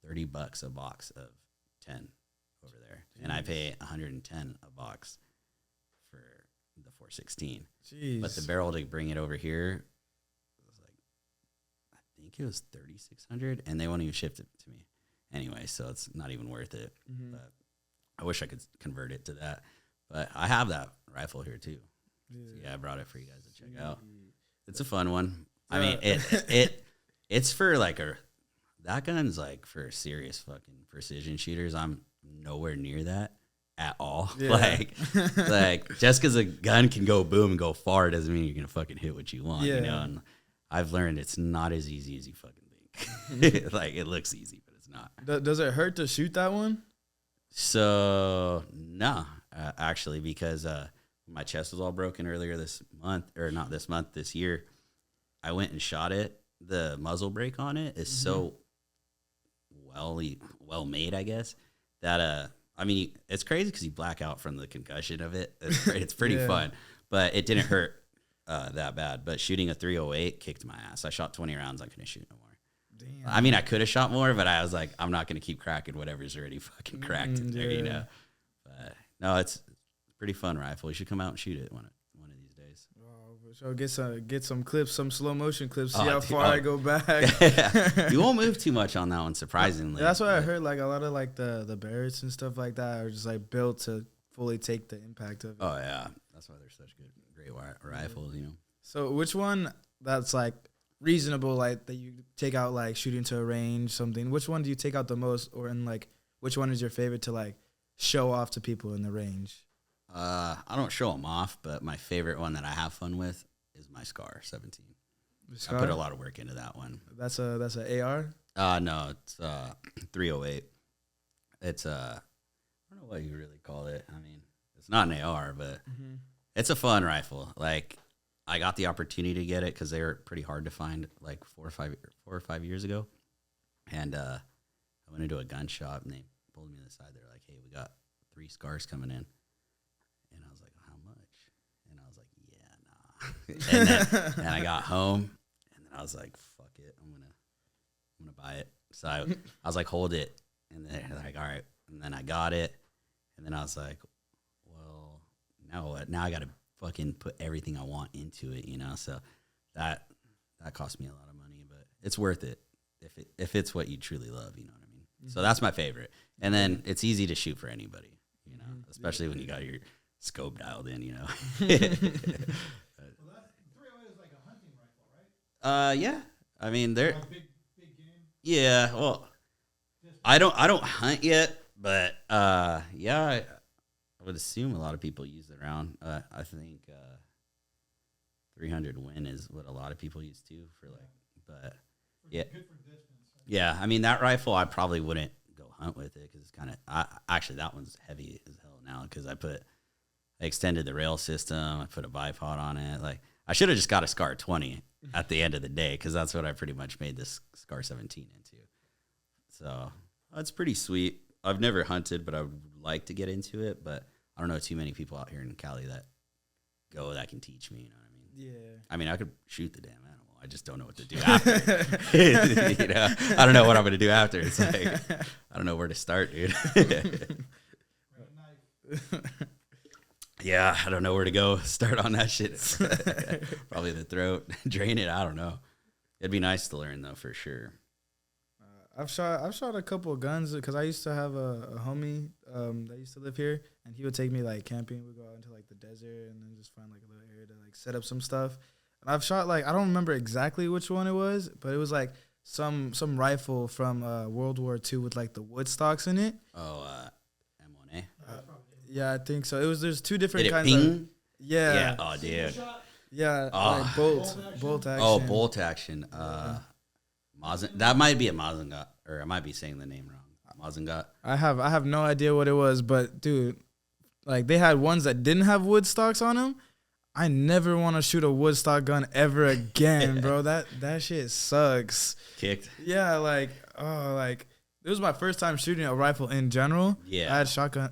[SPEAKER 3] $30 a box of 10 over there, and I pay $110 a box for the 416.
[SPEAKER 2] Jeez.
[SPEAKER 3] But the barrel to bring it over here was like, I think it was $3,600, and they won't even ship it to me anyway, so it's not even worth it. But I wish I could convert it to that. But I have that rifle here too. So yeah, I brought it for you guys to check out. It's a fun one. I mean, it's for like that gun's like for serious fucking precision shooters. I'm nowhere near that at all.
[SPEAKER 2] Yeah.
[SPEAKER 3] Like just because a gun can go boom and go far doesn't mean you're gonna fucking hit what you want.
[SPEAKER 2] Yeah.
[SPEAKER 3] You know, and I've learned it's not as easy as you fucking think. Like it looks easy, but it's not.
[SPEAKER 2] Does it hurt to shoot that one?
[SPEAKER 3] So no, actually, because my chest was all broken earlier this year. I went and shot it. The muzzle brake on it is so well made, I guess, that I mean, it's crazy because you black out from the concussion of it. It's pretty fun, but it didn't hurt that bad. But shooting a 308 kicked my ass. I shot 20 rounds. I couldn't shoot no more. Damn. I mean, I could have shot more, but I was like, I'm not going to keep cracking whatever's already fucking cracked in there, you know. But no, it's pretty fun rifle. You should come out and shoot it one of these days.
[SPEAKER 2] So get some clips, some slow motion clips. See how far I go back.
[SPEAKER 3] You won't move too much on that one, surprisingly.
[SPEAKER 2] That's what I heard. Like a lot of like the Barretts and stuff like that are just like built to fully take the impact of it.
[SPEAKER 3] Oh yeah, that's why they're such great rifles. You know.
[SPEAKER 2] So which one that's like reasonable, like that you take out like shooting to a range, something? Which one do you take out the most, or in like which one is your favorite to like show off to people in the range?
[SPEAKER 3] I don't show them off, but my favorite one that I have fun with is my Scar 17. I put a lot of work into that one.
[SPEAKER 2] That's a AR?
[SPEAKER 3] No, it's 308. It's I don't know what you really call it. I mean, it's not an AR, but it's a fun rifle. Like, I got the opportunity to get it because they were pretty hard to find like 4 or 5 years ago. And I went into a gun shop and they pulled me to the side. They're like, "Hey, we got 3 Scars coming in." And I was like, "How much?" And I was like, "Yeah, nah." And I got home and then I was like, "Fuck it, I'm gonna buy it." So I was like, "Hold it," and then they're like, "All right." And then I got it, and then I was like, "Well, now what? Now I got to fucking put everything I want into it, you know." So that cost me a lot of money, but it's worth it if it's what you truly love, you know what I mean? So that's my favorite. And then it's easy to shoot for anybody, you know, especially when you got your scope dialed in, you know.
[SPEAKER 1] Well, that 308 is like a hunting rifle, right?
[SPEAKER 3] Yeah. I mean, they're
[SPEAKER 1] Like big game.
[SPEAKER 3] yeah. Well, I don't hunt yet, but yeah, I would assume a lot of people use the round. I think 300 Win is what a lot of people use too for like, but yeah,
[SPEAKER 1] Good for distance. Right?
[SPEAKER 3] yeah. I mean, that rifle I probably wouldn't go hunt with it because it's kind of actually that one's heavy as hell now because I extended the rail system. I put a bipod on it. Like, I should have just got a Scar 20 at the end of the day because that's what I pretty much made this Scar 17 into. So that's pretty sweet. I've never hunted, but I would like to get into it. But I don't know too many people out here in Cali that can teach me. You know what I mean?
[SPEAKER 2] Yeah.
[SPEAKER 3] I mean, I could shoot the damn animal. I just don't know what to do after. You know, I don't know what I'm gonna do after. It's like I don't know where to start, dude. Yeah, I don't know where to go. Start on that shit. Probably the throat. Drain it. I don't know. It'd be nice to learn though, for sure.
[SPEAKER 2] I've shot a couple of guns because I used to have a homie that used to live here, and he would take me like camping. We'd go out into like the desert and then just find like a little area to like set up some stuff. And I've shot like I don't remember exactly which one it was, but it was like some rifle from World War II with like the wood stocks in it.
[SPEAKER 3] Oh, M1A.
[SPEAKER 2] Yeah, I think so. There's 2 different
[SPEAKER 3] Did it
[SPEAKER 2] kinds
[SPEAKER 3] ping?
[SPEAKER 2] of yeah.
[SPEAKER 3] Oh, dude.
[SPEAKER 2] Yeah, like bolt action.
[SPEAKER 3] Oh, bolt action. That might be a Mazingat, or I might be saying the name wrong. Mazingat.
[SPEAKER 2] I have no idea what it was, but dude, like they had ones that didn't have wood stocks on them. I never want to shoot a wood stock gun ever again, bro. That shit sucks.
[SPEAKER 3] Kicked.
[SPEAKER 2] Yeah, like it was my first time shooting a rifle in general.
[SPEAKER 3] Yeah.
[SPEAKER 2] I had shot a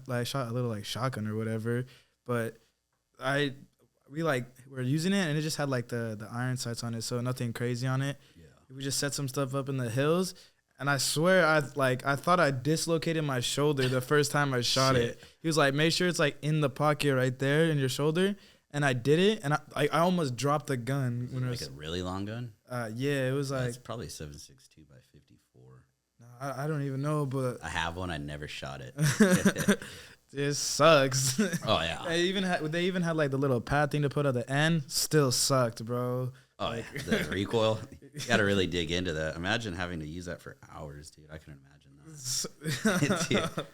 [SPEAKER 2] little like shotgun or whatever, but we were using it and it just had like the iron sights on it, so nothing crazy on it. Yeah. We just set some stuff up in the hills, and I swear I thought I dislocated my shoulder the first time I shot it. He was like, "Make sure it's like in the pocket right there in your shoulder." And I did it, and I almost dropped the gun.
[SPEAKER 3] When it was like a really long gun?
[SPEAKER 2] Yeah, it was like...
[SPEAKER 3] It's probably 7.62 by 54.
[SPEAKER 2] No, I don't even know, but...
[SPEAKER 3] I have one. I never shot it.
[SPEAKER 2] It sucks.
[SPEAKER 3] Oh, yeah.
[SPEAKER 2] They even had like the little pad thing to put at the end. Still sucked, bro.
[SPEAKER 3] Oh, like, yeah. The recoil. You got to really dig into that. Imagine having to use that for hours, dude. I couldn't imagine that. Dude,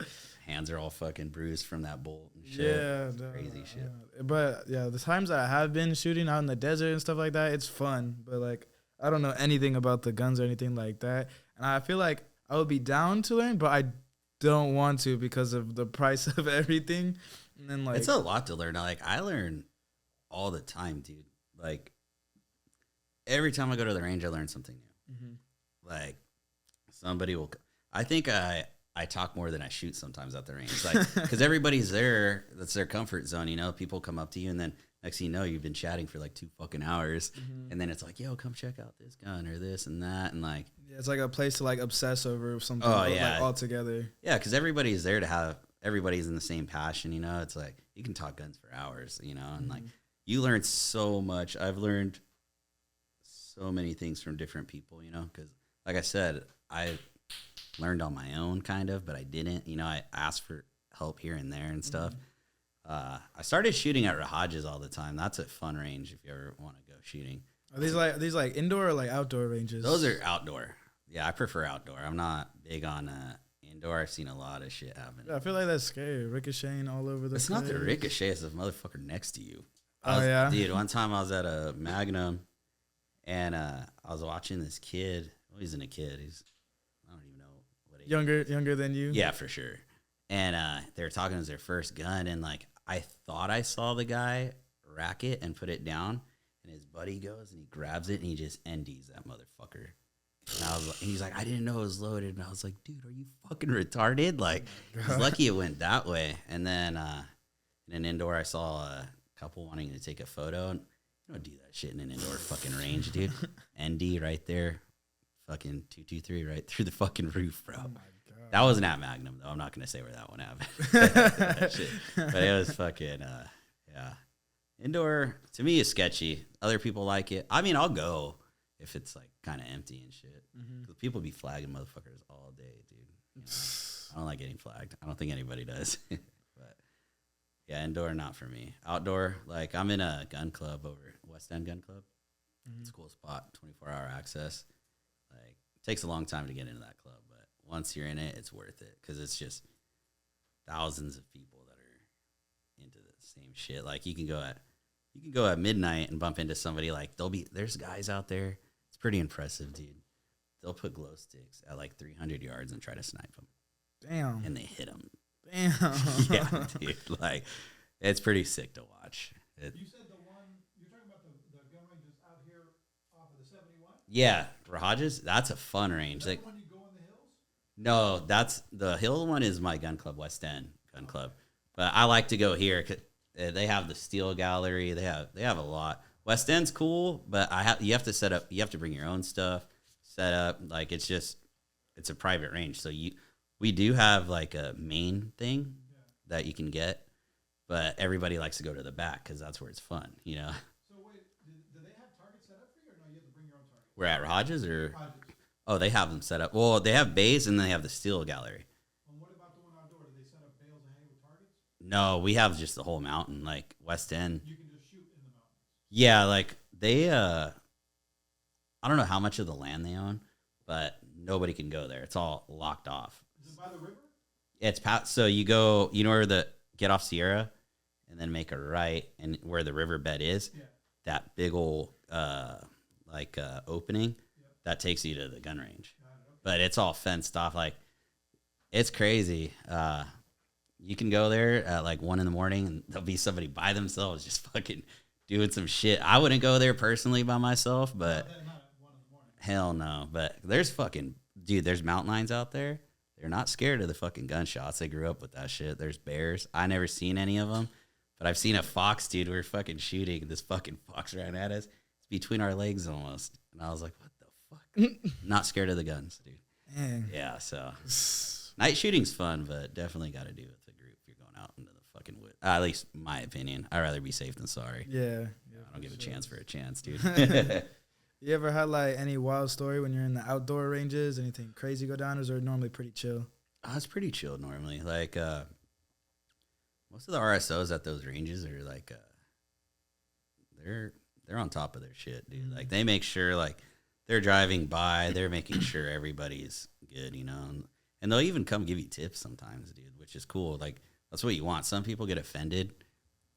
[SPEAKER 3] hands are all fucking bruised from that bolt and shit. Yeah. Crazy shit.
[SPEAKER 2] But, yeah, the times that I have been shooting out in the desert and stuff like that, it's fun. But, like, I don't know anything about the guns or anything like that. And I feel like I would be down to learn, but I don't want to because of the price of everything. And then like
[SPEAKER 3] it's a lot to learn. Like I learn all the time, dude. Like every time I go to the range, I learn something new. Like somebody will. I think I talk more than I shoot sometimes at the range, like because everybody's there. That's their comfort zone, you know. People come up to you, and then next thing you know, you've been chatting for like 2 fucking hours, and then it's like, yo, come check out this gun or this and that, and like
[SPEAKER 2] it's like a place to like obsess over something.
[SPEAKER 3] Oh yeah,
[SPEAKER 2] like all together.
[SPEAKER 3] Yeah, because everybody's there to have. Everybody's in the same passion, you know. It's like you can talk guns for hours, you know, and like you learn so much. I've learned so many things from different people, you know, because like I said, I learned on my own kind of, but I didn't, you know, I asked for help here and there and stuff. I started shooting at Rahajas all the time. That's a fun range if you ever want to go shooting.
[SPEAKER 2] Are these like indoor or like outdoor ranges?
[SPEAKER 3] Those are outdoor. Yeah, I prefer outdoor. I'm not big on indoor. I've seen a lot of shit happen.
[SPEAKER 2] Yeah, I feel like that's scary. Ricocheting all over the place.
[SPEAKER 3] It's not the ricochet. It's the motherfucker next to you.
[SPEAKER 2] Yeah?
[SPEAKER 3] Dude, one time I was at a Magnum, and I was watching this kid. Well, he's a kid. I don't even know what age.
[SPEAKER 2] Younger than you?
[SPEAKER 3] Yeah, for sure. And they were talking as their first gun, and like I thought I saw the guy rack it and put it down, and his buddy goes and he grabs it and he just NDs that motherfucker. And I was like, he's like, I didn't know it was loaded, and I was like, dude, are you fucking retarded? Like, he's lucky it went that way. And then in an indoor, I saw a couple wanting to take a photo, and you don't do that shit in an indoor fucking range, dude. ND right there, fucking 223 right through the fucking roof, bro. Oh my God. That wasn't at Magnum though. I'm not gonna say where that one happened. Shit. But it was fucking yeah. Indoor to me is sketchy. Other people like it. I mean, I'll go if it's like kind of empty and shit. Because people be flagging motherfuckers all day, dude. You know, I don't like getting flagged. I don't think anybody does. But yeah, indoor not for me. Outdoor, like I'm in a gun club over West End Gun Club. It's a cool spot, 24-hour access. Like it takes a long time to get into that club, but once you're in it, it's worth it because it's just thousands of people that are into the same shit. Like you can go at midnight and bump into somebody. Like there's guys out there. It's pretty impressive, dude. They'll put glow sticks at like 300 yards and try to snipe them.
[SPEAKER 2] Damn.
[SPEAKER 3] And they hit them.
[SPEAKER 2] Damn.
[SPEAKER 3] Yeah, dude. Like it's pretty sick to watch.
[SPEAKER 1] You said the one you're talking about the gun ranges out here off of the 71.
[SPEAKER 3] Yeah, Rahajas. That's a fun range.
[SPEAKER 1] Is that
[SPEAKER 3] Like
[SPEAKER 1] the one you go in the hills?
[SPEAKER 3] no, that's the hill one is my gun club, West End Gun Club. But I like to go here. They have the steel gallery. They have a lot. West End's cool, but you have to set up. You have to bring your own stuff, set up. Like it's a private range. So we do have like a main thing that you can get, but everybody likes to go to the back because that's where it's fun. You know.
[SPEAKER 1] So wait, do they have targets set up for you, or no? You have to bring your own target.
[SPEAKER 3] We're at Rahajas or
[SPEAKER 1] Projects.
[SPEAKER 3] oh, they have them set up. Well, they have bays and they have the steel gallery.
[SPEAKER 1] And what about the one outdoor? Do they set up bales of hay with targets?
[SPEAKER 3] No, we have just the whole mountain, like West End.
[SPEAKER 1] You can just shoot in the mountains.
[SPEAKER 3] Yeah, like they I don't know how much of the land they own, but nobody can go there. It's all locked off.
[SPEAKER 1] Is it by the river?
[SPEAKER 3] It's so you go, you know where get off Sierra and then make a right and where the riverbed is, that big old opening that takes you to the gun range. But it's all fenced off. Like it's crazy. You can go there at like 1 a.m. and there'll be somebody by themselves just fucking doing some shit. I wouldn't go there personally by myself, but
[SPEAKER 1] Not at 1 a.m.
[SPEAKER 3] hell no. But there's there's mountain lions out there. They're not scared of the fucking gunshots. They grew up with that shit. There's bears. I never seen any of them, but I've seen a fox, dude. We were fucking shooting. This fucking fox ran at us. It's between our legs almost. And I was like, what the fuck? Not scared of the guns, dude.
[SPEAKER 2] Dang.
[SPEAKER 3] Yeah, so night shooting's fun, but definitely got to do with the group if you're going out into the fucking woods. At least my opinion. I'd rather be safe than sorry.
[SPEAKER 2] Yeah.
[SPEAKER 3] I don't give a chance for a chance, dude.
[SPEAKER 2] You ever had like any wild story when you're in the outdoor ranges? Anything crazy go down, or is it normally pretty chill?
[SPEAKER 3] It's pretty chill normally. Like most of the RSOs at those ranges are like they're on top of their shit, dude. Like they make sure like they're driving by, they're making sure everybody's good, you know. And they'll even come give you tips sometimes, dude, which is cool. Like that's what you want. Some people get offended,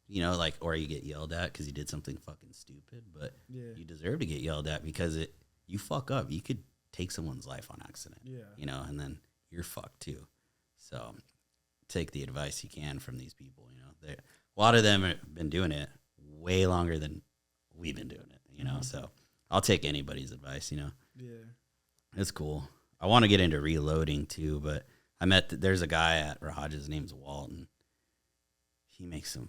[SPEAKER 3] you know, like or you get yelled at because you did something fucking stupid, but you deserve to get yelled at because you fuck up. You could take someone's life on accident, you know, and then you're fucked too. So take the advice you can from these people. You know, a lot of them have been doing it way longer than we've been doing it. You know, so I'll take anybody's advice. You know, it's cool. I want to get into reloading too, but there's a guy at Rahaj, his name's Walt, and he makes some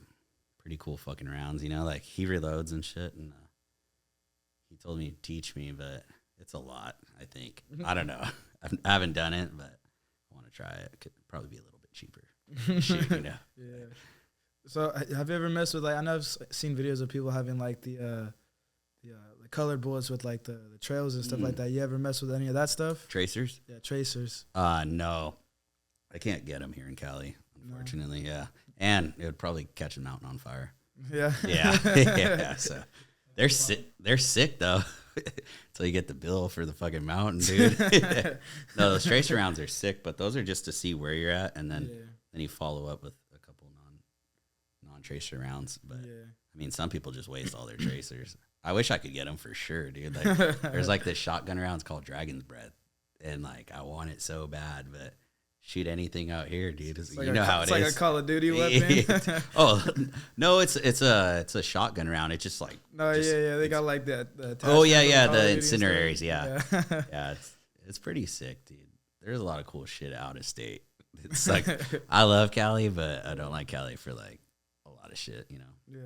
[SPEAKER 3] pretty cool fucking rounds. You know, like he reloads and shit, and he told me to teach me, but it's a lot. I think I don't know. I haven't done it, but I want to try it. Could probably be a little bit cheaper. Shit, you know.
[SPEAKER 2] Yeah. So have you ever messed with, like, I know I've seen videos of people having like the colored bullets with like the trails and stuff like that. You ever mess with any of that stuff?
[SPEAKER 3] Tracers?
[SPEAKER 2] Yeah, tracers.
[SPEAKER 3] No. I can't get them here in Cali, unfortunately. No. Yeah. And it would probably catch a mountain on fire.
[SPEAKER 2] Yeah.
[SPEAKER 3] Yeah. Yeah. So they're sick though. Until you get the bill for the fucking mountain, dude. No, those tracer rounds are sick, but those are just to see where you're at, and then you follow up with a couple non-tracer rounds. But I mean, some people just waste all their tracers. I wish I could get them for sure, dude. Like, there's like this shotgun rounds called Dragon's Breath, and like I want it so bad, but shoot anything out here, dude.
[SPEAKER 2] Like
[SPEAKER 3] you know how it is.
[SPEAKER 2] It's like a Call of Duty weapon.
[SPEAKER 3] Oh no, it's a shotgun round. It's just like
[SPEAKER 2] they got like that.
[SPEAKER 3] The incendiaries. Yeah, it's pretty sick, dude. There's a lot of cool shit out of state. It's like I love Cali, but I don't like Cali for like a lot of shit, you know.
[SPEAKER 2] Yeah.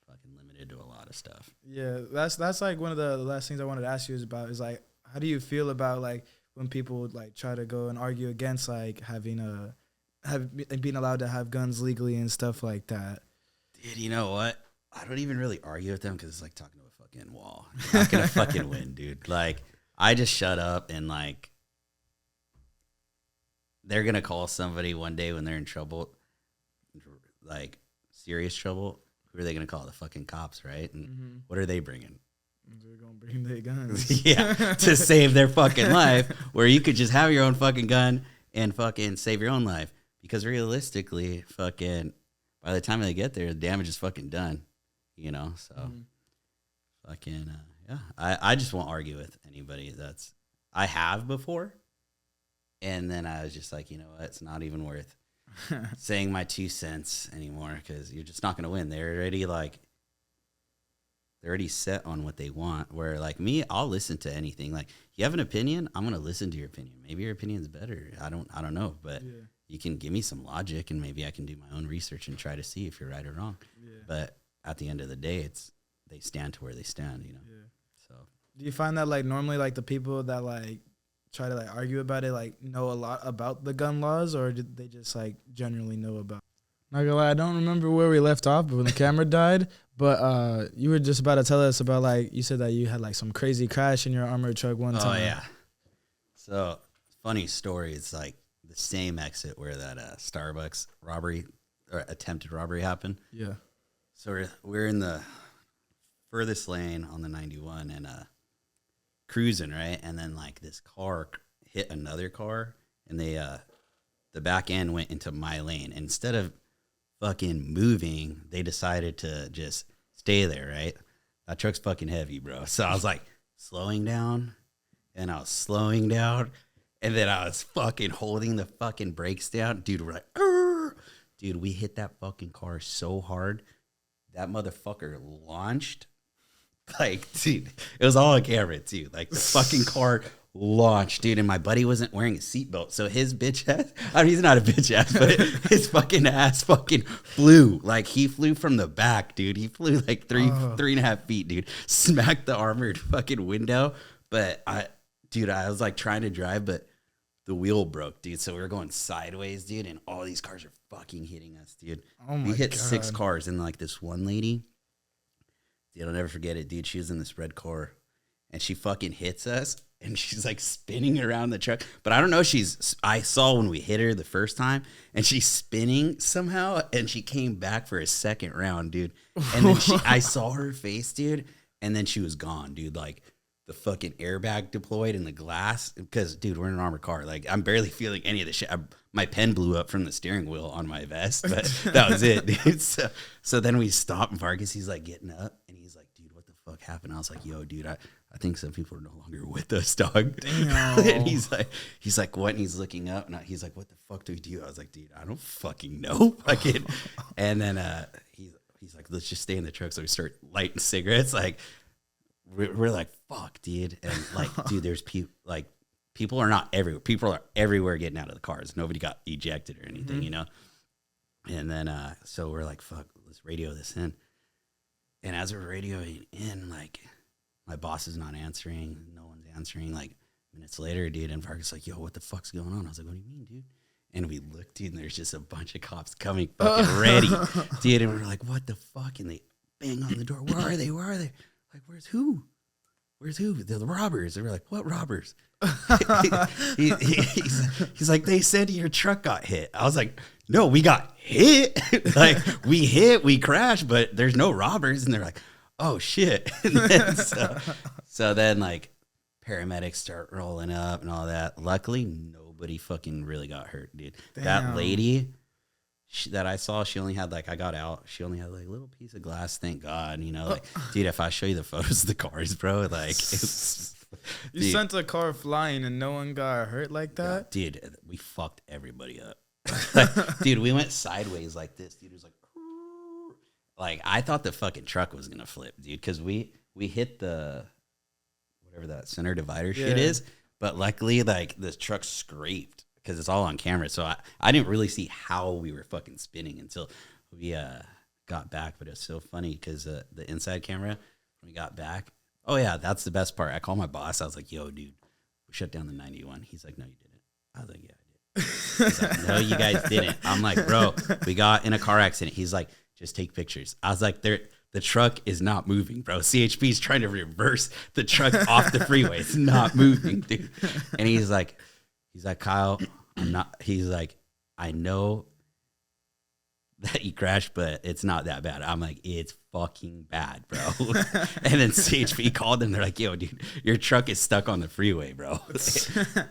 [SPEAKER 3] Fucking limited to a lot of stuff.
[SPEAKER 2] Yeah, that's like one of the last things I wanted to ask you is like, how do you feel about like when people like try to go and argue against like being allowed to have guns legally and stuff like that?
[SPEAKER 3] Dude, you know what? I don't even really argue with them because it's like talking to a fucking wall. You're not gonna fucking win, dude. Like, I just shut up, and like they're gonna call somebody one day when they're in trouble, like serious trouble. Who are they gonna call? The fucking cops, right? And what are they bringing?
[SPEAKER 2] They're gonna bring their guns.
[SPEAKER 3] Yeah, to save their fucking life, where you could just have your own fucking gun and fucking save your own life. Because realistically, fucking by the time they get there, the damage is fucking done. You know, so fucking yeah. I just won't argue with anybody. I have before, and then I was just like, you know what? It's not even worth saying my 2 cents anymore because you're just not gonna win. They're already set on what they want. Where like me, I'll listen to anything. Like, you have an opinion, I'm gonna listen to your opinion. Maybe your opinion's better. I don't know, but you can give me some logic, and maybe I can do my own research and try to see if you're right or wrong. Yeah. But at the end of the day, they stand to where they stand. You know. Yeah. So
[SPEAKER 2] do you find that like normally like the people that like try to like argue about it like know a lot about the gun laws, or did they just like generally know about? Not gonna lie, I don't remember where we left off, but when the camera died. But you were just about to tell us about, like, you said that you had like some crazy crash in your armored truck one time.
[SPEAKER 3] Oh yeah. So funny story. It's like the same exit where that Starbucks robbery or attempted robbery happened.
[SPEAKER 2] Yeah.
[SPEAKER 3] So we're in the furthest lane on the 91 and cruising, right? And then like this car hit another car, and the back end went into my lane. And instead of fucking moving, they decided to just stay there, right? That truck's fucking heavy, bro. So I was like slowing down, and I was slowing down, and then I was fucking holding the fucking brakes down. Dude, we're like, arr! Dude, we hit that fucking car so hard, that motherfucker launched. Like, dude, it was all on camera, too. Like, the fucking car launched, dude, and my buddy wasn't wearing a seatbelt, so his bitch ass, I mean, he's not a bitch ass, but his fucking ass fucking flew. Like, he flew from the back, dude. He flew like 3.5 feet, dude. Smacked the armored fucking window, but I was like trying to drive, but the wheel broke, dude, so we were going sideways, dude, and all these cars are fucking hitting us, dude.
[SPEAKER 2] Oh my
[SPEAKER 3] we hit
[SPEAKER 2] God.
[SPEAKER 3] 6 cars, and like this one lady, dude, I'll never forget it, dude. She was in this red car, and she fucking hits us, and she's like spinning around the truck. But I don't know. I saw when we hit her the first time, and she's spinning somehow, and she came back for a second round, dude. And then I saw her face, dude, and then she was gone, dude. Like, the fucking airbag deployed in the glass. Because, dude, we're in an armored car. Like, I'm barely feeling any of the shit. My pen blew up from the steering wheel on my vest, but that was it, dude. So then we stopped, and Vargas, he's like getting up, and he's like, dude, what the fuck happened? I was like, yo, dude, I I think some people are no longer with us, dog.
[SPEAKER 2] Damn.
[SPEAKER 3] And he's like, what? And he's looking up, and he's like, what the fuck do we do? I was like, dude, I don't fucking know. Fucking. And then he's like, let's just stay in the truck. So we start lighting cigarettes. Like, we're like, fuck, dude. And like, dude, there's people are not everywhere. People are everywhere getting out of the cars. Nobody got ejected or anything, you know? And then, so we're like, fuck, let's radio this in. And as we're radioing in, like, my boss is not answering. No one's answering. Like, minutes later, dude, and Vargas like, yo, what the fuck's going on? I was like, what do you mean, dude? And we looked, dude, and there's just a bunch of cops coming fucking ready, dude. And we're like, what the fuck? And they bang on the door. Where are they? Where are they? Like, where's who? Where's who? They're the robbers. And we're like, what robbers? He's like, they said your truck got hit. I was like, no, we got hit. Like, we crashed, but there's no robbers. And they're like, oh shit. And then, so then like paramedics start rolling up and all that. Luckily, nobody fucking really got hurt, dude. Damn. That lady that I saw, she only had like, I got out, she only had like a little piece of glass, thank God, you know, like, dude, if I show you the photos of the cars, bro, like, it's,
[SPEAKER 2] you sent a car flying and no one got hurt like that?
[SPEAKER 3] Dude, we fucked everybody up. Like, dude, we went sideways like this, dude. It was like, I thought the fucking truck was gonna flip, dude, because we hit the whatever that center divider shit is, but luckily, like, the truck scraped because it's all on camera, so I didn't really see how we were fucking spinning until we got back. But it was so funny because the inside camera, when we got back, oh yeah, that's the best part. I called my boss. I was like, yo, dude, we shut down the 91. He's like, no, you didn't. I was like, yeah, I did. He's like, no, you guys didn't. I'm like, bro, we got in a car accident. He's like, just take pictures. I was like, the truck is not moving, bro. CHP is trying to reverse the truck off the freeway. It's not moving, dude. And he's like, Kyle, I'm not. He's like, I know that you crashed, but it's not that bad. I'm like, it's fucking bad, bro. And then CHP called them. They're like, yo, dude, your truck is stuck on the freeway, bro.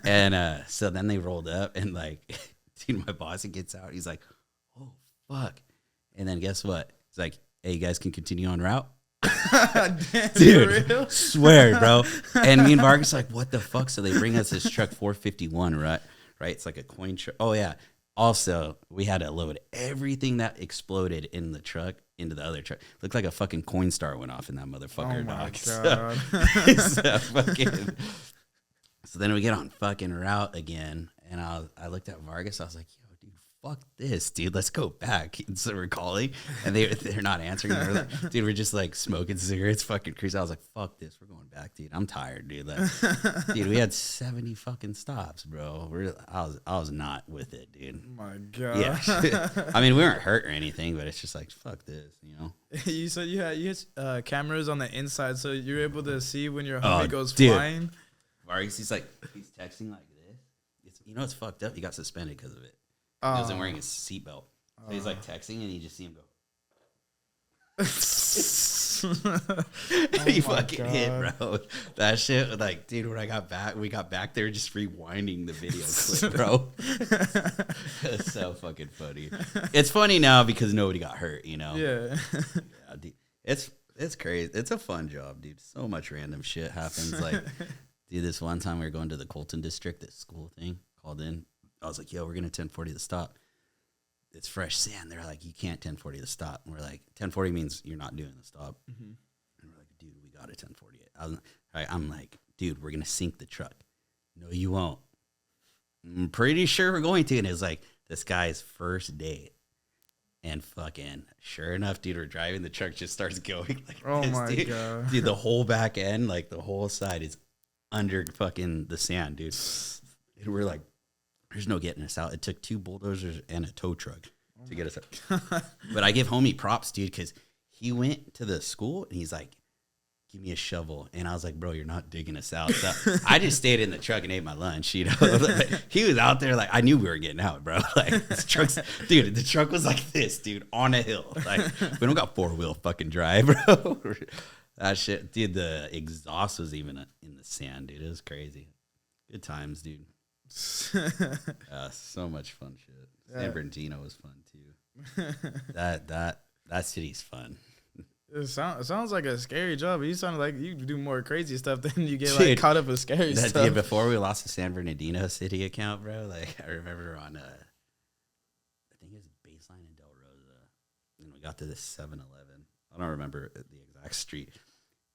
[SPEAKER 3] And so then they rolled up, and like, dude, my boss, he gets out. He's like, oh, fuck. And then guess what? It's like, hey, you guys can continue on route.
[SPEAKER 2] Damn,
[SPEAKER 3] dude, swear, bro. And me and Vargas like, what the fuck? So they bring us this truck 451, right? It's like a coin truck. Oh, yeah. Also, we had to load everything that exploded in the truck into the other truck. Looked like a fucking coin star went off in that motherfucker.
[SPEAKER 2] Oh, my
[SPEAKER 3] God. So then we get on fucking route again. And I looked at Vargas. I was like, yo, dude, fuck this, dude. Let's go back. And so we're calling, and they're not answering. They're like, dude, we're just like smoking cigarettes, fucking cruising. I was like, fuck this. We're going back, dude. I'm tired, dude. Like, dude, we had 70 fucking stops, bro. I was not with it, dude.
[SPEAKER 2] Oh my God.
[SPEAKER 3] Yeah. I mean, we weren't hurt or anything, but it's just like, fuck this, you know?
[SPEAKER 2] You said you had cameras on the inside, so you're able to see when your homie goes
[SPEAKER 3] dude.
[SPEAKER 2] flying.
[SPEAKER 3] Vargas, he's texting like this. You know, it's fucked up. He got suspended because of it. He wasn't wearing his seatbelt. So he's like texting, and you just see him go. He fucking hit, bro. That shit, like, dude, when we got back there just rewinding the video clip, bro. It's so fucking funny. It's funny now because nobody got hurt, you know?
[SPEAKER 2] Yeah.
[SPEAKER 3] Yeah, dude. It's crazy. It's a fun job, dude. So much random shit happens. Like, dude, this one time we were going to the Colton district, this school thing, called in. I was like, yo, we're going to 1040 the stop. It's fresh sand. They're like, you can't 1040 the stop. And we're like, 1040 means you're not doing the stop. Mm-hmm. And we're like, dude, we got a 1040 it. I'm like, dude, we're going to sink the truck. No, you won't. I'm pretty sure we're going to. And it was like this guy's first date. And fucking, sure enough, dude, we're driving. The truck just starts going like
[SPEAKER 2] oh
[SPEAKER 3] this,
[SPEAKER 2] my
[SPEAKER 3] dude.
[SPEAKER 2] God.
[SPEAKER 3] Dude, the whole back end, like the whole side is under fucking the sand, dude. And we're like, there's no getting us out. It took 2 bulldozers and a tow truck to get us out. But I give homie props, dude, because he went to the school and he's like, give me a shovel. And I was like, bro, you're not digging us out. So I just stayed in the truck and ate my lunch, you know. Like, he was out there like, I knew we were getting out, bro. Like, this truck's, dude, the truck was like this, dude, on a hill. Like, we don't got 4-wheel fucking drive, bro. That shit, dude, the exhaust was even in the sand, dude. It was crazy. Good times, dude. So much fun shit. San Bernardino was fun too. That city's fun.
[SPEAKER 2] It sounds like a scary job. You sound like you do more crazy stuff than you get
[SPEAKER 3] Dude,
[SPEAKER 2] like caught up with scary
[SPEAKER 3] that
[SPEAKER 2] stuff.
[SPEAKER 3] day before we lost the San Bernardino City account, bro. Like I remember on I think it was Baseline in Del Rosa, and we got to this 7-Eleven. I don't remember the exact street,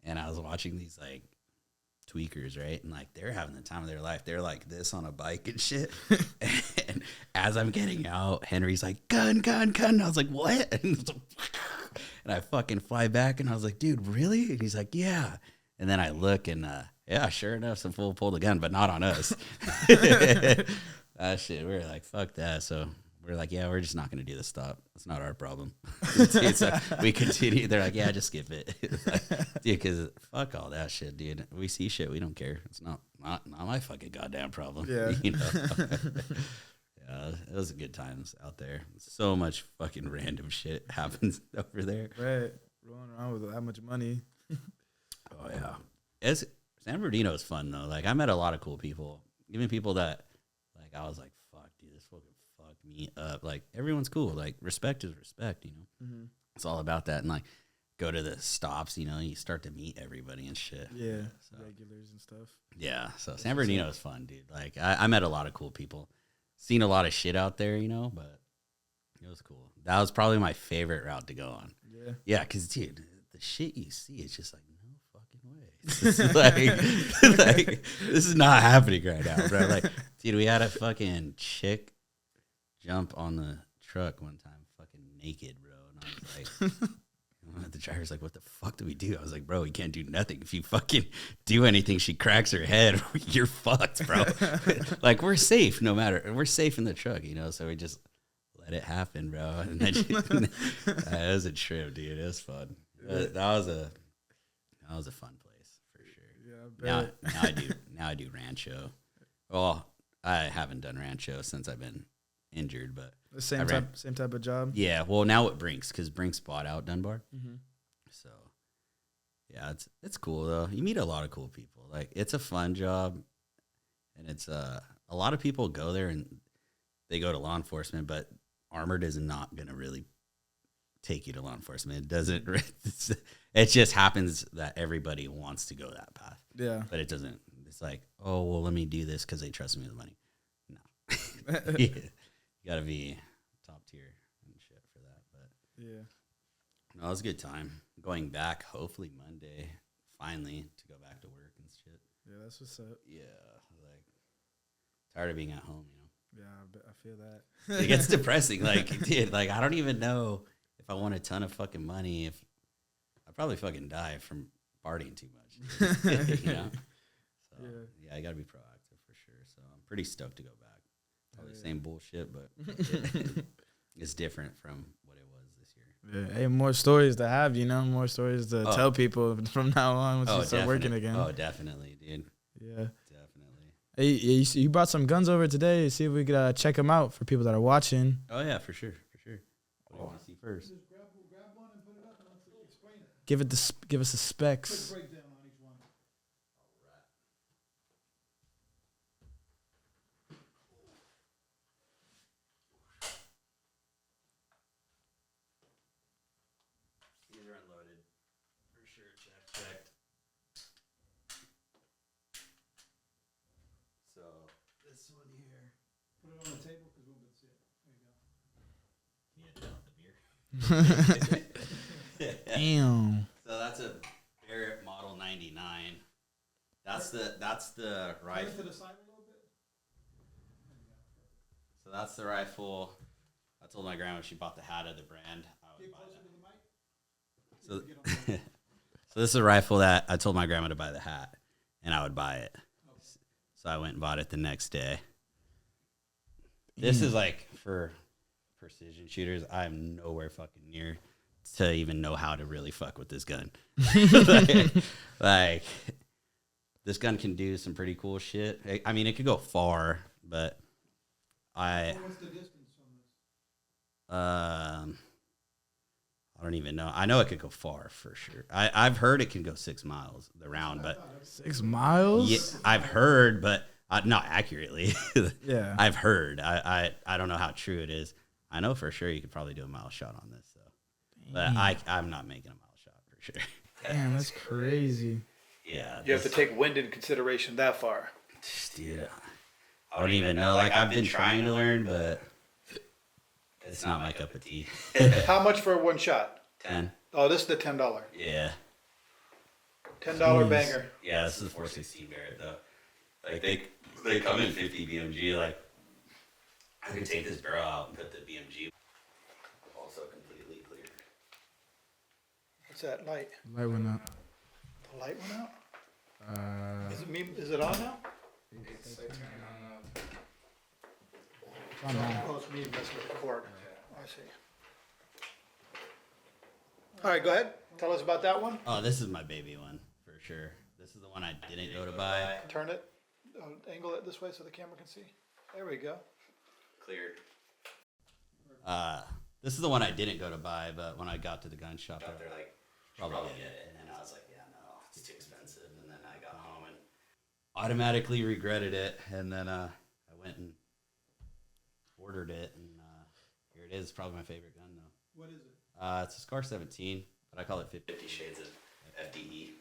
[SPEAKER 3] and I was watching these like tweakers, right? And like they're having the time of their life. They're like this on a bike and shit. And as I'm getting out, Henry's like, gun, gun, gun. And I was like, what? And I fucking fly back and I was like, dude, really? And he's like, yeah. And then I look and yeah, sure enough, some fool pulled a gun, but not on us. That shit, we were like, fuck that. So we're like, yeah, we're just not going to do the stop. It's not our problem. So we continue. They're like, yeah, just skip it. Dude, because fuck all that shit, dude. We see shit, we don't care. It's not my fucking goddamn problem.
[SPEAKER 2] Yeah.
[SPEAKER 3] You know? Yeah, it was good times out there. So much fucking random shit happens over there.
[SPEAKER 2] Right. Rolling around with that much money.
[SPEAKER 3] Oh, yeah. San Bernardino is fun, though. Like, I met a lot of cool people. Even people that, like, I was like, fuck, dude, this fucking fuck me up. Like, everyone's cool. Like, respect is respect, you know?
[SPEAKER 2] Mm-hmm.
[SPEAKER 3] It's all about that. And, like, go to the stops, you know, you start to meet everybody and shit.
[SPEAKER 2] Yeah.
[SPEAKER 3] So,
[SPEAKER 2] Regulars and stuff.
[SPEAKER 3] yeah. So, San Bernardino is fun, dude. Like, I met a lot of cool people. Seen a lot of shit out there, you know, but it was cool. That was probably my favorite route to go on.
[SPEAKER 2] Yeah.
[SPEAKER 3] Yeah, because, dude, the shit you see, it's just like, no fucking way. It's like, this is not happening right now, bro. Like, dude, we had a fucking chick jump on the truck one time, fucking naked, bro. And I was like, the driver's like, what the fuck do we do? I was like, bro, we can't do nothing. If you fucking do anything, she cracks her head, you're fucked, bro. Like, we're safe we're safe in the truck, you know? So we just let it happen, bro. And then it was a trip, dude. It was fun. That was a fun place for sure.
[SPEAKER 2] Yeah,
[SPEAKER 3] Now I do Rancho. Well, I haven't done Rancho since I've been injured, but
[SPEAKER 2] the same type of job.
[SPEAKER 3] yeah. Well, now with Brinks, because Brinks bought out Dunbar.
[SPEAKER 2] Mm-hmm.
[SPEAKER 3] So yeah, it's cool though. You meet a lot of cool people. Like, it's a fun job, and it's a lot of people go there and they go to law enforcement, but Armored is not gonna really take you to law enforcement. It doesn't. It just happens that everybody wants to go that path.
[SPEAKER 2] Yeah,
[SPEAKER 3] but it doesn't. It's like, oh well, let me do this because they trust me with money. No, yeah. You gotta be top tier and shit for that. But
[SPEAKER 2] yeah,
[SPEAKER 3] no, it was a good time. Going back, hopefully Monday, finally to go back to work and shit.
[SPEAKER 2] yeah, that's what's up.
[SPEAKER 3] Yeah, like tired of being at home, you know.
[SPEAKER 2] Yeah, I feel that.
[SPEAKER 3] It gets depressing. Like, dude, like I don't even know if I want a ton of fucking money. If I'd probably fucking die from partying too much, you know. So yeah, I gotta be proactive for sure. So I'm pretty stoked to go back. Probably the same bullshit, but it's different from what it was this year.
[SPEAKER 2] Yeah, hey, more stories to have, you know, more stories to tell people from now on once you start working again.
[SPEAKER 3] Oh, definitely, dude.
[SPEAKER 2] Yeah.
[SPEAKER 3] Definitely.
[SPEAKER 2] Hey, you brought some guns over today. See if we could check them out for people that are watching.
[SPEAKER 3] Oh, yeah, for sure. What do you want to see first?
[SPEAKER 1] Just grab one and put it up and let's explain it.
[SPEAKER 2] Give us the specs.
[SPEAKER 1] Quick breakdown on each one.
[SPEAKER 3] These are unloaded. For sure, checked. So, this one here.
[SPEAKER 1] Put it on the table because we'll be able to see it.
[SPEAKER 3] Can
[SPEAKER 1] There you go.
[SPEAKER 3] you tell the beer?
[SPEAKER 2] Damn.
[SPEAKER 3] So that's a Barrett Model 99. That's the
[SPEAKER 1] Put
[SPEAKER 3] rifle.
[SPEAKER 1] it to the side a little bit.
[SPEAKER 3] So that's the rifle. I told my grandma she bought the hat of the brand. I would
[SPEAKER 1] Get
[SPEAKER 3] buy
[SPEAKER 1] closer
[SPEAKER 3] that.
[SPEAKER 1] to the mic.
[SPEAKER 3] So this is a rifle that I told my grandma to buy the hat, and I would buy it. So I went and bought it the next day. This is like for precision shooters. I'm nowhere fucking near to even know how to really fuck with this gun. like this gun can do some pretty cool shit. I mean, it could go far, but
[SPEAKER 1] What's the distance from this?
[SPEAKER 3] I don't even know. I know it could go far for sure. I've heard it can go 6 miles the round, but
[SPEAKER 2] 6 miles?
[SPEAKER 3] yeah, I've heard, but not accurately.
[SPEAKER 2] Yeah.
[SPEAKER 3] I've heard. I don't know how true it is. I know for sure you could probably do a mile shot on this, though. But I'm not making a mile shot for sure.
[SPEAKER 2] Damn, that's crazy.
[SPEAKER 3] Yeah.
[SPEAKER 1] You have to take wind into consideration that far.
[SPEAKER 3] Dude, I don't even know. Like, I've been trying to learn, but it's not my cup of tea.
[SPEAKER 1] How much for one shot?
[SPEAKER 3] 10.
[SPEAKER 1] Oh, this is the $10.
[SPEAKER 3] Yeah.
[SPEAKER 1] $10 banger.
[SPEAKER 3] Yeah, this is the 416 Barrett, though. Like, they come in 50 BMG. Like, I could take this barrel out and put the BMG also completely clear.
[SPEAKER 1] What's that light?
[SPEAKER 2] Light went out.
[SPEAKER 1] The light went out? Is it on now?
[SPEAKER 2] It's on now.
[SPEAKER 1] Oh, it's me messing with the cord. I see. All right, go ahead. Tell us about that one.
[SPEAKER 3] Oh, this is my baby one, for sure. This is the one I didn't go to buy.
[SPEAKER 1] Turn it, angle it this way so the camera can see. There we go.
[SPEAKER 3] Cleared. This is the one I didn't go to buy, but when I got to the gun shop, they're like, probably get it. And I was like, yeah, no, it's too expensive. And then I got home and automatically regretted it. And then I went and ordered it, and here it is. Probably my favorite gun, though.
[SPEAKER 1] What is it?
[SPEAKER 3] It's a Scar 17, but I call it 50 Shades of FDE.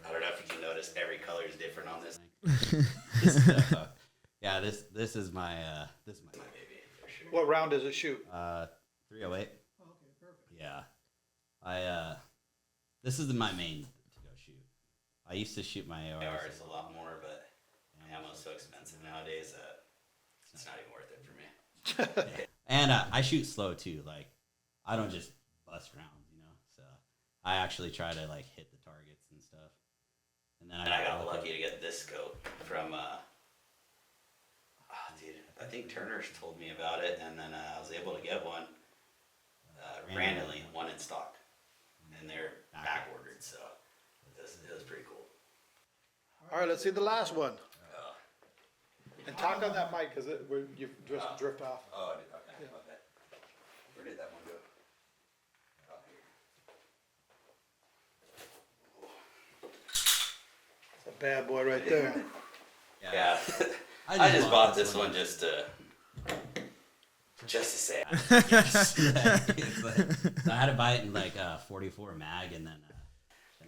[SPEAKER 3] I don't know if you can notice every color is different on this. Yeah, this is my baby for sure.
[SPEAKER 1] What round does it shoot?
[SPEAKER 3] 308.
[SPEAKER 1] Oh, okay, perfect.
[SPEAKER 3] Yeah, this is my main to go shoot. I used to shoot my ARs a lot more, but ammo's so expensive nowadays that it's not even worth it for me. And I shoot slow too. Like, I don't just bust rounds, you know. So I actually try to like hit the targets and stuff. And then I got lucky to get this scope from dude, I think Turner's told me about it, and then I was able to get one randomly, one in stock, and they're back ordered. So it was pretty cool.
[SPEAKER 1] All right, let's see the last one. And talk on that mic because you just drift off.
[SPEAKER 3] Oh, okay. Where did that one go?
[SPEAKER 1] That's a bad boy right there.
[SPEAKER 3] Yeah. I just bought this one just to say. So I had to buy it in like 44 mag, and then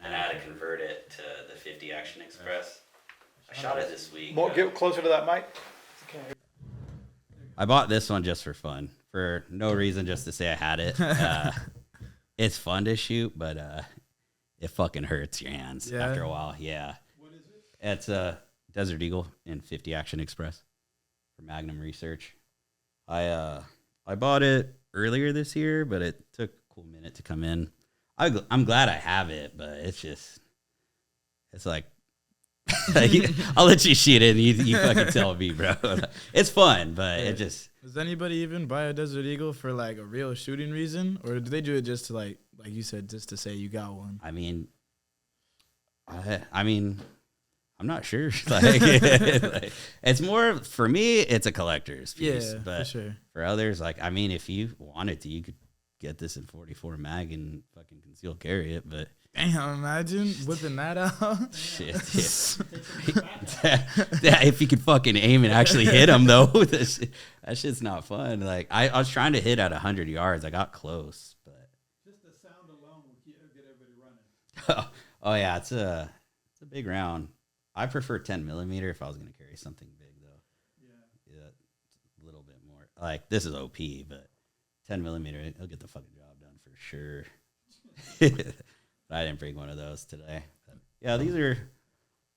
[SPEAKER 3] I had to convert it to the 50 Action Express. I shot it this week.
[SPEAKER 1] Get closer to that mic. Okay.
[SPEAKER 3] I bought this one just for fun, for no reason, just to say I had it. It's fun to shoot, but it fucking hurts your hands after a while. Yeah.
[SPEAKER 1] What is it?
[SPEAKER 3] It's a Desert Eagle in 50 Action Express for Magnum Research. I bought it earlier this year, but it took a cool minute to come in. I'm glad I have it, but it's like, I'll let you shoot it and you fucking tell me, bro. It's fun, but it just...
[SPEAKER 2] Does anybody even buy a Desert Eagle for like a real shooting reason? Or do they do it just to like you said, just to say you got one?
[SPEAKER 3] I mean, I'm not sure. Like, it's more, for me, it's a collector's piece.
[SPEAKER 2] Yeah,
[SPEAKER 3] but
[SPEAKER 2] for sure.
[SPEAKER 3] For others, like, I mean, if you wanted to, you could get this in 44 mag and fucking conceal carry it, but...
[SPEAKER 2] Damn, imagine whipping that out.
[SPEAKER 3] Shit, yeah, if you could fucking aim and actually hit them, though, that shit's not fun. Like, I was trying to hit at 100 yards. I got close, but...
[SPEAKER 1] Just the sound alone will get everybody running.
[SPEAKER 3] Oh, yeah, it's a big round. I prefer 10 millimeter if I was going to carry something big, though. Yeah, a little bit more. Like, this is OP, but 10 millimeter, it'll get the fucking job done for sure. But I didn't bring one of those today. But yeah, these are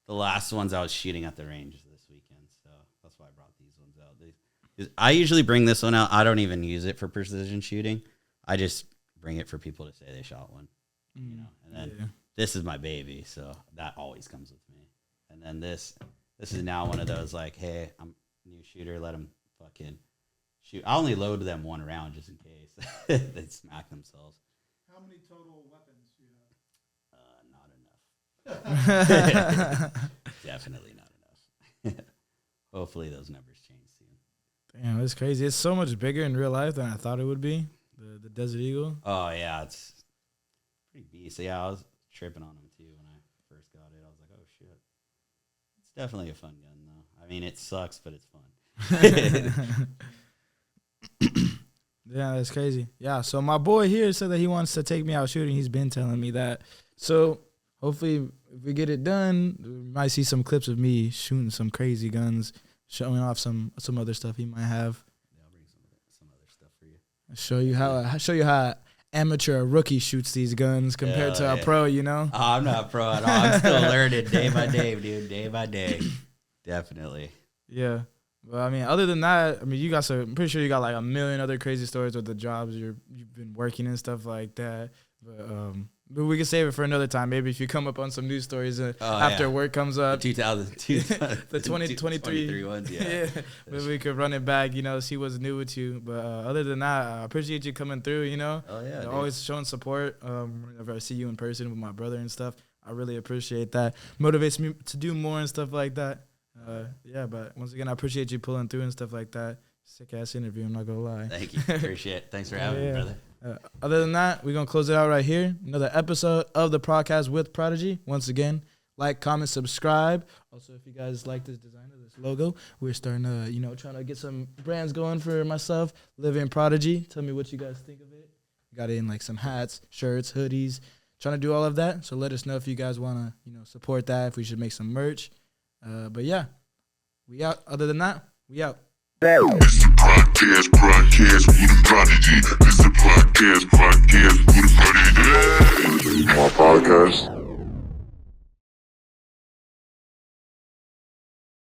[SPEAKER 3] the last ones I was shooting at the range this weekend, so that's why I brought these ones out. I usually bring this one out. I don't even use it for precision shooting. I just bring it for people to say they shot one, you know. And then this is my baby, so that always comes with me. And then this is now one of those like, hey, I'm a new shooter, let them fucking shoot. I only load them one round just in case they smack themselves.
[SPEAKER 1] How many total weapons do you have?
[SPEAKER 3] Not enough. Definitely not enough. Hopefully those numbers change soon.
[SPEAKER 2] Damn, that's crazy. It's so much bigger in real life than I thought it would be. The Desert Eagle.
[SPEAKER 3] Oh yeah, it's pretty beast. Yeah, I was tripping on them too when I first got it. I was like, oh shit. It's definitely a fun gun though. I mean, it sucks, but it's fun.
[SPEAKER 2] Yeah, that's crazy. Yeah, so my boy here said that he wants to take me out shooting. He's been telling me that. So hopefully, if we get it done, we might see some clips of me shooting some crazy guns, showing off some other stuff he might have.
[SPEAKER 3] Yeah, I'll bring some other stuff for you.
[SPEAKER 2] Show you how amateur rookie shoots these guns compared to a pro. You know.
[SPEAKER 3] Oh, I'm not a pro at all. I'm still learning day by day, dude. Day by day. Definitely.
[SPEAKER 2] Yeah. Well, I mean, other than that, I mean, I'm pretty sure you got like a million other crazy stories with the jobs you've been working and stuff like that. But we can save it for another time. Maybe if you come up on some news stories after work comes up.
[SPEAKER 3] The
[SPEAKER 2] 2023
[SPEAKER 3] ones,
[SPEAKER 2] yeah. Maybe we could run it back, you know, see what's new with you. But other than that, I appreciate you coming through, you know.
[SPEAKER 3] Oh, yeah.
[SPEAKER 2] Always showing support. Whenever I see you in person with my brother and stuff, I really appreciate that. Motivates me to do more and stuff like that. Yeah, but once again, I appreciate you pulling through and stuff like that. Sick ass interview, I'm not gonna lie.
[SPEAKER 3] Thank you. Appreciate it. Thanks for having me, brother.
[SPEAKER 2] Other than that, we're gonna close it out right here. Another episode of the podcast with Prodigy. Once again, like, comment, subscribe. Also, if you guys like this design of this logo, we're starting to, trying to get some brands going for myself. Live in Prodigy. Tell me what you guys think of it. Got in like some hats, shirts, hoodies. Trying to do all of that. So let us know if you guys wanna, support that. If we should make some merch. But yeah, we out. Other than that, we out.
[SPEAKER 4] This the podcast with the Prodigy. This the podcast with the Prodigy. My podcast.